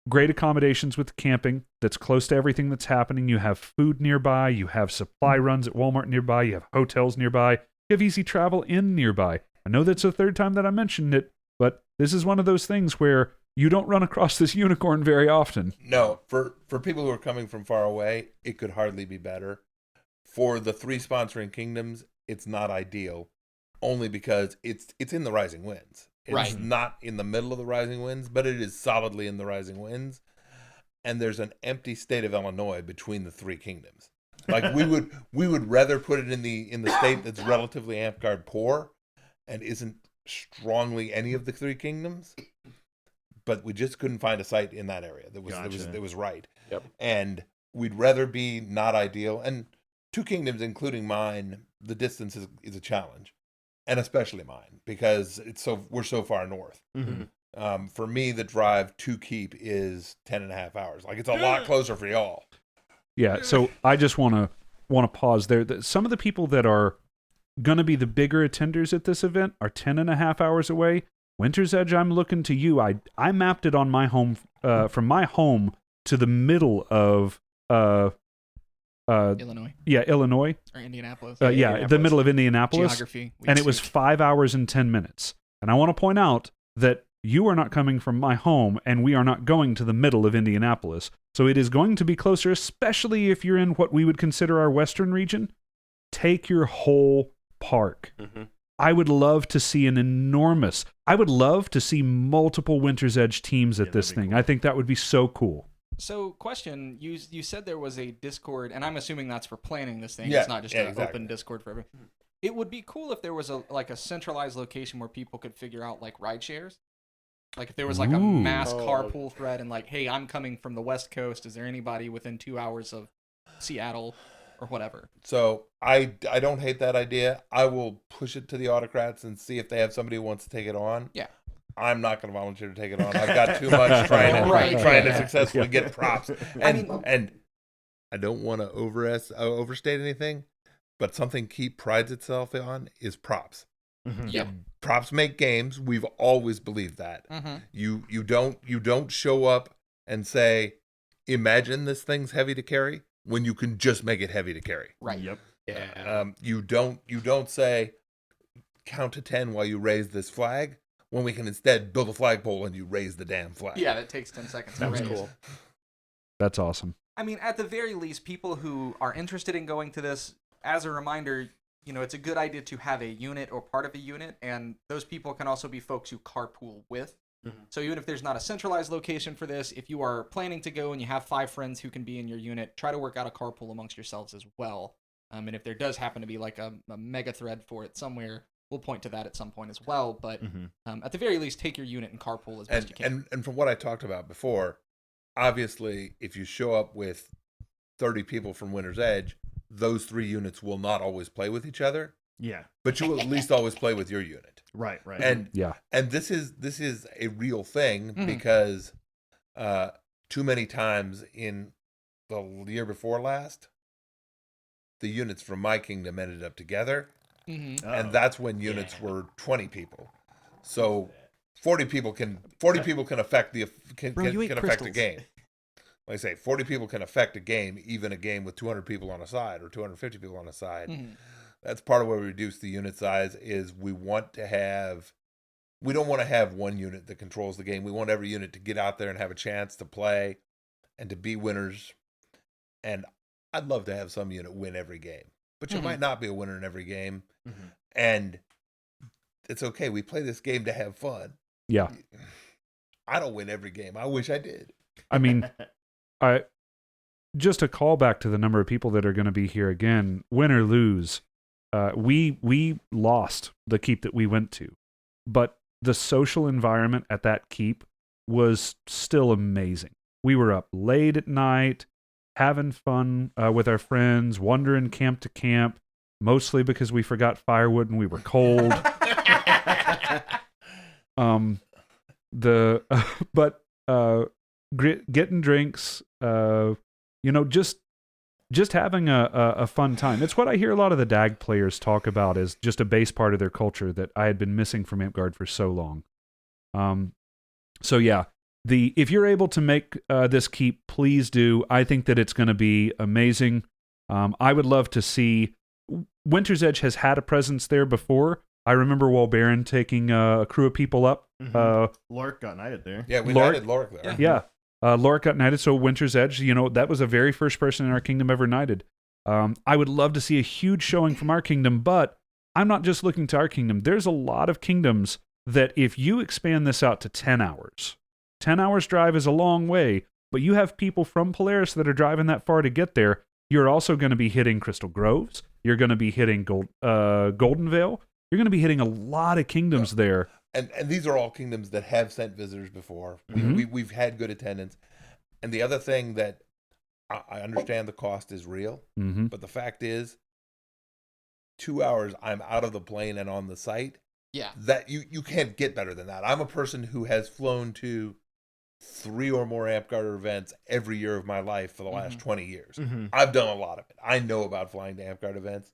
[SPEAKER 1] great accommodations with camping that's close to everything that's happening. You have food nearby. You have supply runs at Walmart nearby. You have hotels nearby. You have easy travel in nearby. I know that's the 3rd time that I mentioned it, but this is one of those things where you don't run across this unicorn very often.
[SPEAKER 9] No, for people who are coming from far away, it could hardly be better. For the 3 sponsoring kingdoms, it's not ideal, only because it's in the Rising Winds. It's not in the middle of the Rising Winds, but it is solidly in the Rising Winds. And there's an empty state of Illinois between the 3 kingdoms. Like we would rather put it in the state that's relatively Amtgard poor and isn't strongly any of the 3 kingdoms. But we just couldn't find a site in that area that was right. Yep. And we'd rather be not ideal. And 2 kingdoms, including mine, the distance is a challenge. And especially mine, because we're so far north. Mm-hmm. For me, the drive to keep is 10.5 hours. Like it's a lot closer for y'all.
[SPEAKER 1] Yeah. So I just want to pause there. Some of the people that are going to be the bigger attenders at this event are 10.5 hours away. Winter's Edge, I'm looking to you. I mapped it on my home, from my home to the middle of
[SPEAKER 8] Illinois.
[SPEAKER 1] Yeah, Illinois.
[SPEAKER 8] Or Indianapolis.
[SPEAKER 1] The middle of Indianapolis.
[SPEAKER 8] Geography.
[SPEAKER 1] And it was 5 hours and 10 minutes. And I want to point out that you are not coming from my home, and we are not going to the middle of Indianapolis. So it is going to be closer, especially if you're in what we would consider our western region. Take your whole park. Mm-hmm. I would love to see multiple Winter's Edge teams at this thing. Cool. I think that would be so cool.
[SPEAKER 8] So, question: you said there was a Discord, and I'm assuming that's for planning this thing.
[SPEAKER 9] Yeah,
[SPEAKER 8] It's not just
[SPEAKER 9] yeah,
[SPEAKER 8] an
[SPEAKER 9] exactly.
[SPEAKER 8] open Discord for everyone. It would be cool if there was a centralized location where people could figure out like ride shares. Like if there was like a
[SPEAKER 1] Ooh.
[SPEAKER 8] mass carpool thread, and like, hey, I'm coming from the West Coast. Is there anybody within 2 hours of Seattle or whatever?
[SPEAKER 9] So I don't hate that idea. I will push it to the autocrats and see if they have somebody who wants to take it on.
[SPEAKER 8] Yeah.
[SPEAKER 9] I'm not going to volunteer to take it on. I've got too much trying to successfully get props. And I don't want to overstate anything, but something Keep prides itself on is props.
[SPEAKER 3] Mhm.
[SPEAKER 8] Yeah.
[SPEAKER 9] Props make games. We've always believed that.
[SPEAKER 8] Mm-hmm.
[SPEAKER 9] You don't show up and say, imagine this thing's heavy to carry, when you can just make it heavy to carry.
[SPEAKER 8] Right.
[SPEAKER 3] Yep.
[SPEAKER 10] Yeah.
[SPEAKER 9] You don't say count to 10 while you raise this flag, when we can instead build a flagpole and you raise the damn flag.
[SPEAKER 8] Yeah, that takes 10 seconds.
[SPEAKER 10] That
[SPEAKER 8] to
[SPEAKER 10] was
[SPEAKER 8] raise.
[SPEAKER 10] cool.
[SPEAKER 1] That's awesome.
[SPEAKER 8] I mean, at the very least, people who are interested in going to this, as a reminder, it's a good idea to have a unit or part of a unit, and those people can also be folks you carpool with.
[SPEAKER 10] Mm-hmm.
[SPEAKER 8] So even if there's not a centralized location for this, if you are planning to go and you have 5 friends who can be in your unit, try to work out a carpool amongst yourselves as well. And if there does happen to be like a mega thread for it somewhere, we'll point to that at some point as well. But at the very least, take your unit and carpool as best you can.
[SPEAKER 9] And from what I talked about before, obviously, if you show up with 30 people from Winter's Edge, those 3 units will not always play with each other.
[SPEAKER 3] Yeah.
[SPEAKER 9] But you will at least always play with your unit.
[SPEAKER 3] Right.
[SPEAKER 9] And
[SPEAKER 1] Yeah.
[SPEAKER 9] and this is a real thing
[SPEAKER 8] Mhm.
[SPEAKER 9] because too many times in the year before last, the units from my kingdom ended up together,
[SPEAKER 8] Mm-hmm.
[SPEAKER 9] and that's when units were 20 people. So 40 people can affect the can affect a
[SPEAKER 8] crystals.
[SPEAKER 9] game. Like I say, 40 people can affect a game, even a game with 200 people on a side or 250 people on a side.
[SPEAKER 8] Mm-hmm.
[SPEAKER 9] That's part of where we reduce the unit size. Is we don't want to have one unit that controls the game. We want every unit to get out there and have a chance to play and to be winners. And I'd love to have some unit win every game, but you might not be a winner in every game.
[SPEAKER 3] Mhm.
[SPEAKER 9] And it's okay. We play this game to have fun.
[SPEAKER 1] Yeah.
[SPEAKER 9] I don't win every game. I wish I did.
[SPEAKER 1] I mean, just a callback to the number of people that are going to be here again, win or lose. We lost the keep that we went to, but the social environment at that keep was still amazing. We were up late at night, having fun with our friends, wandering camp to camp, mostly because we forgot firewood and we were cold. Getting drinks, just having a fun time. It's what I hear a lot of the DAG players talk about as just a base part of their culture that I had been missing from Amtgard for so long. So yeah, if you're able to make this keep, please do. I think that it's going to be amazing. I would love to see. Winter's Edge has had a presence there before. I remember Walbaron taking a crew of people up.
[SPEAKER 3] Lork got knighted there.
[SPEAKER 9] Yeah, we
[SPEAKER 1] Lork-
[SPEAKER 9] knighted Lork there.
[SPEAKER 1] Yeah. Lork got knighted, so Winter's Edge, that was the very first person in our kingdom ever knighted. I would love to see a huge showing from our kingdom, but I'm not just looking to our kingdom. There's a lot of kingdoms that if you expand this out to 10 hours, 10 hours drive is a long way, but you have people from Polaris that are driving that far to get there. You're also going to be hitting Crystal Groves. You're going to be hitting Golden Vale. You're going to be hitting a lot of kingdoms there.
[SPEAKER 9] And these are all kingdoms that have sent visitors before. We've had good attendance. And the other thing that I understand the cost is real, but the fact is 2 hours I'm out of the plane and on the site.
[SPEAKER 8] Yeah.
[SPEAKER 9] That you can't get better than that. I'm a person who has flown to 3 or more Amtgard events every year of my life for the last 20 years. I've done a lot of it. I know about flying to Amtgard events.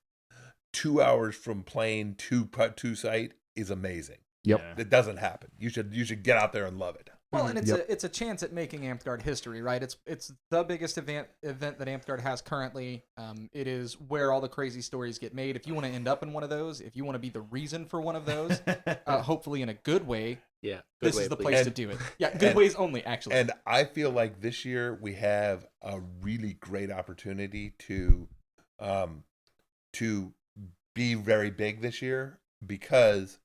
[SPEAKER 9] 2 hours from plane to site is amazing.
[SPEAKER 1] Yep.
[SPEAKER 9] It doesn't happen. You should get out there and love it.
[SPEAKER 8] Well, and it's a chance at making Amtgard history, right? It's the biggest event that Amtgard has currently. It is where all the crazy stories get made. If you want to end up in one of those, if you want to be the reason for one of those, hopefully in a good way, this is the place to do it. Yeah, good ways only, actually.
[SPEAKER 9] And I feel like this year we have a really great opportunity to be very big this year because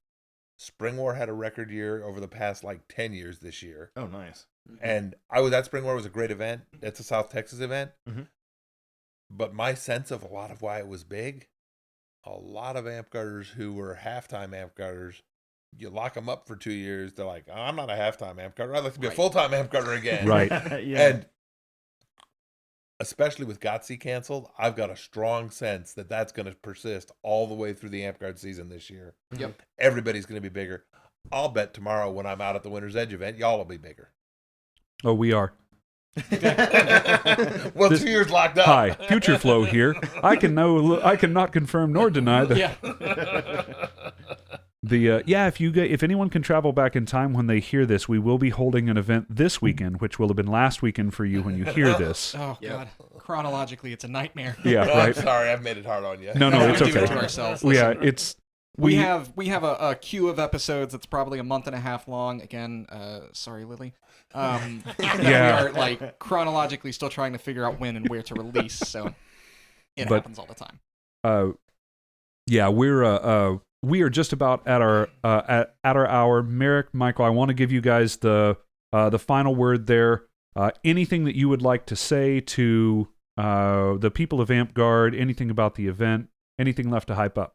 [SPEAKER 9] Spring War had a record year over the past like 10 years this year.
[SPEAKER 3] Oh, nice.
[SPEAKER 9] And I was at Spring War. Was a great event. It's a South Texas event. But my sense of a lot of why it was big, a lot of Amtgarders who were halftime Amtgarders, you lock them up for 2 years, they're like, oh, I'm not a halftime Amtgarder. I'd like to be a full-time Amtgarder again.
[SPEAKER 1] Right.
[SPEAKER 3] Yeah.
[SPEAKER 9] And especially with GOTC canceled, I've got a strong sense that that's going to persist all the way through the Amtgard season this year.
[SPEAKER 8] Yep.
[SPEAKER 9] Everybody's going to be bigger. I'll bet tomorrow when I'm out at the Winter's Edge event, y'all will be bigger.
[SPEAKER 1] Oh, we are.
[SPEAKER 9] Well, 2 years locked up.
[SPEAKER 1] Hi, Future Flow here. I cannot confirm nor deny that.
[SPEAKER 8] Yeah.
[SPEAKER 1] If anyone can travel back in time when they hear this, we will be holding an event this weekend, which will have been last weekend for you when you hear this.
[SPEAKER 8] Oh God, chronologically, it's a nightmare.
[SPEAKER 1] Yeah,
[SPEAKER 9] No,
[SPEAKER 1] right.
[SPEAKER 9] I'm sorry, I've made it hard on you.
[SPEAKER 1] No, it's
[SPEAKER 8] we
[SPEAKER 1] okay.
[SPEAKER 8] do it to ourselves.
[SPEAKER 1] Yeah,
[SPEAKER 8] Listen,
[SPEAKER 1] it's
[SPEAKER 8] we have a queue of episodes that's probably a month and a half long. Again, sorry, Lily. We are like chronologically still trying to figure out when and where to release, so it happens all the time.
[SPEAKER 1] We are just about at our hour. Merric, Michael, I want to give you guys the final word there. Anything that you would like to say to the people of Amtgard? Anything about the event? Anything left to hype up?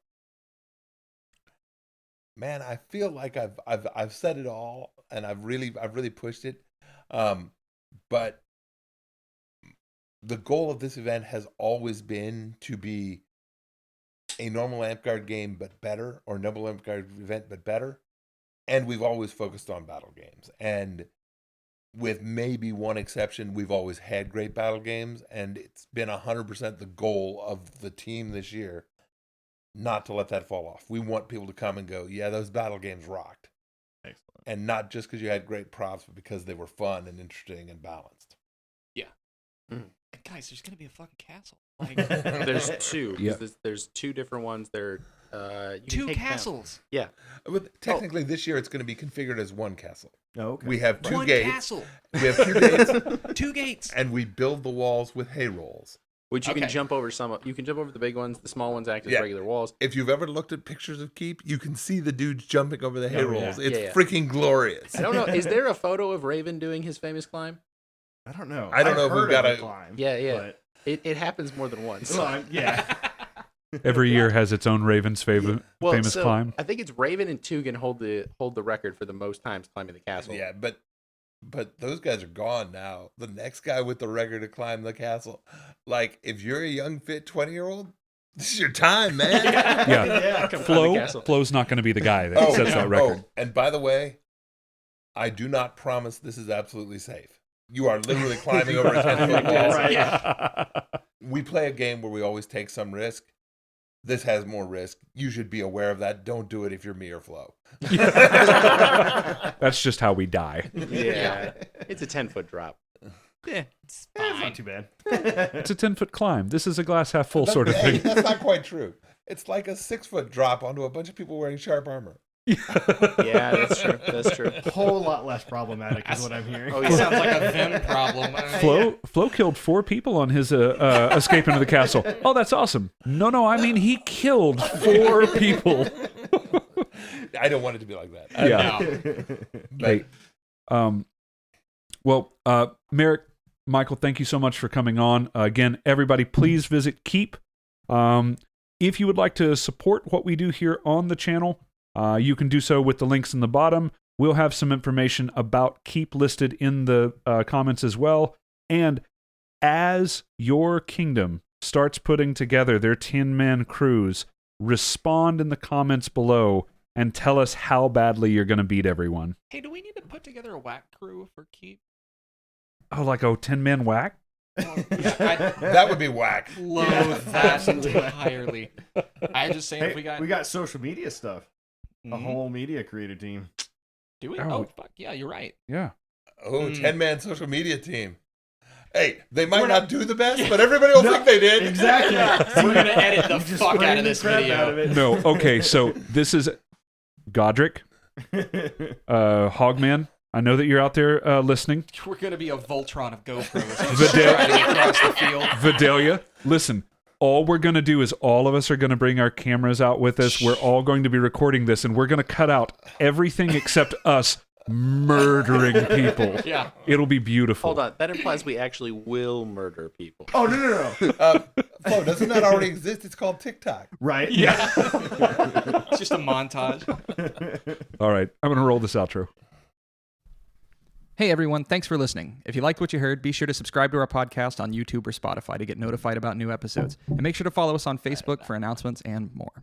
[SPEAKER 9] Man, I feel like I've said it all, and I've really pushed it. But the goal of this event has always been to be a normal Amtgard game but better, or normal Amtgard event but better. And we've always focused on battle games. And with maybe one exception, we've always had great battle games, and it's been 100% the goal of the team this year not to let that fall off. We want people to come and go, yeah, those battle games rocked.
[SPEAKER 3] Excellent.
[SPEAKER 9] And not just because you had great props, but because they were fun and interesting and balanced.
[SPEAKER 8] Yeah. Guys, there's gonna be a fucking castle. Like,
[SPEAKER 10] There's two.
[SPEAKER 1] Yeah.
[SPEAKER 10] There's two different ones. They're you can
[SPEAKER 8] two
[SPEAKER 10] take them.
[SPEAKER 8] castles.
[SPEAKER 10] Yeah.
[SPEAKER 9] But technically, this year it's going to be configured as one castle.
[SPEAKER 3] Oh, okay.
[SPEAKER 9] We have two
[SPEAKER 8] One
[SPEAKER 9] gates.
[SPEAKER 8] castle.
[SPEAKER 9] We have 2 gates,
[SPEAKER 8] Two gates.
[SPEAKER 9] and we build the walls with hay rolls.
[SPEAKER 10] Which you can
[SPEAKER 8] Okay.
[SPEAKER 10] jump over some. You can jump over the big ones. The small ones act as
[SPEAKER 9] Yeah.
[SPEAKER 10] regular walls.
[SPEAKER 9] If you've ever looked at pictures of Keep, you can see the dudes jumping over the hay
[SPEAKER 3] Oh,
[SPEAKER 9] rolls.
[SPEAKER 3] yeah.
[SPEAKER 9] It's
[SPEAKER 10] Yeah.
[SPEAKER 9] freaking glorious.
[SPEAKER 10] I don't know. Is there a photo of Raven doing his famous climb?
[SPEAKER 3] I don't know.
[SPEAKER 9] I don't know if
[SPEAKER 3] I've
[SPEAKER 9] we've
[SPEAKER 3] heard
[SPEAKER 9] got
[SPEAKER 3] of
[SPEAKER 9] a-
[SPEAKER 3] the climb,
[SPEAKER 10] Yeah.
[SPEAKER 3] but-
[SPEAKER 10] It happens more than once.
[SPEAKER 3] Well, yeah.
[SPEAKER 1] Every year has its own Raven's famous
[SPEAKER 10] so
[SPEAKER 1] climb.
[SPEAKER 10] I think it's Raven and Tugan hold the record for the most times climbing the castle.
[SPEAKER 9] Yeah, but those guys are gone now. The next guy with the record to climb the castle, like if you're a young fit 20-year-old, this is your time, man.
[SPEAKER 1] Yeah.
[SPEAKER 10] Come climb the castle.
[SPEAKER 1] Flow's not going to be the guy that sets that record.
[SPEAKER 9] And by the way, I do not promise this is absolutely safe. You are literally climbing over a 10-foot wall.
[SPEAKER 3] Right.
[SPEAKER 1] Yeah.
[SPEAKER 9] We play a game where we always take some risk. This has more risk. You should be aware of that. Don't do it if you're me or Flo.
[SPEAKER 1] That's just how we die.
[SPEAKER 10] Yeah. It's a 10-foot drop.
[SPEAKER 8] Yeah, it's
[SPEAKER 3] It's
[SPEAKER 8] fine.
[SPEAKER 3] not too bad.
[SPEAKER 1] It's a 10-foot climb. This is a glass half full sort of
[SPEAKER 9] Hey,
[SPEAKER 1] thing.
[SPEAKER 9] that's not quite true. It's like a 6-foot drop onto a bunch of people wearing sharp armor.
[SPEAKER 10] Yeah, that's true. That's true.
[SPEAKER 3] A whole lot less problematic is what I'm hearing.
[SPEAKER 10] Oh,
[SPEAKER 8] It
[SPEAKER 10] yeah.
[SPEAKER 8] sounds like a them problem.
[SPEAKER 1] Flo killed 4 people on his escape into the castle. Oh, that's awesome. No, I mean he killed 4 people.
[SPEAKER 9] I don't want it to be like that.
[SPEAKER 1] Yeah.
[SPEAKER 9] But
[SPEAKER 1] Hey, Merric, Michael, thank you so much for coming on. Again, everybody, please visit Keep. If you would like to support what we do here on the channel, you can do so with the links in the bottom. We'll have some information about Keep listed in the comments as well. And as your kingdom starts putting together their 10-man crews, respond in the comments below and tell us how badly you're going to beat everyone.
[SPEAKER 8] Hey, do we need to put together a WAK crew for Keep?
[SPEAKER 1] Oh, like a 10-man whack?
[SPEAKER 9] that would be whack.
[SPEAKER 8] Loathe that entirely. I just saying, if
[SPEAKER 3] Hey, we got social media stuff. A
[SPEAKER 8] Mhm.
[SPEAKER 3] whole media creator team.
[SPEAKER 8] Do we?
[SPEAKER 1] Oh.
[SPEAKER 8] Oh, fuck yeah, you're right.
[SPEAKER 1] Yeah.
[SPEAKER 9] Oh, 10-man social media team. Hey, they might not do the best, but everybody will think they did.
[SPEAKER 3] Exactly.
[SPEAKER 8] We're gonna edit the
[SPEAKER 3] You just
[SPEAKER 8] fuck out
[SPEAKER 3] sprayed
[SPEAKER 8] of
[SPEAKER 3] the
[SPEAKER 8] this
[SPEAKER 3] crap
[SPEAKER 8] video.
[SPEAKER 3] out of it.
[SPEAKER 1] No, okay, so this is Godric, Hogman. I know that you're out there listening.
[SPEAKER 8] We're gonna be a Voltron of GoPros
[SPEAKER 1] Vidal-
[SPEAKER 8] riding across the field.
[SPEAKER 1] Vidalia, listen, all we're going to do is all of us are going to bring our cameras out with us. We're all going to be recording this, and we're going to cut out everything except us murdering people.
[SPEAKER 8] Yeah.
[SPEAKER 1] It'll be beautiful.
[SPEAKER 10] Hold on. That implies we actually will murder people.
[SPEAKER 9] Oh, no. Flo, doesn't that already exist? It's called TikTok.
[SPEAKER 3] Right?
[SPEAKER 8] Yeah. It's just a montage.
[SPEAKER 1] All right. I'm going to roll this outro.
[SPEAKER 12] Hey everyone, thanks for listening. If you liked what you heard, be sure to subscribe to our podcast on YouTube or Spotify to get notified about new episodes. And make sure to follow us on Facebook for announcements and more.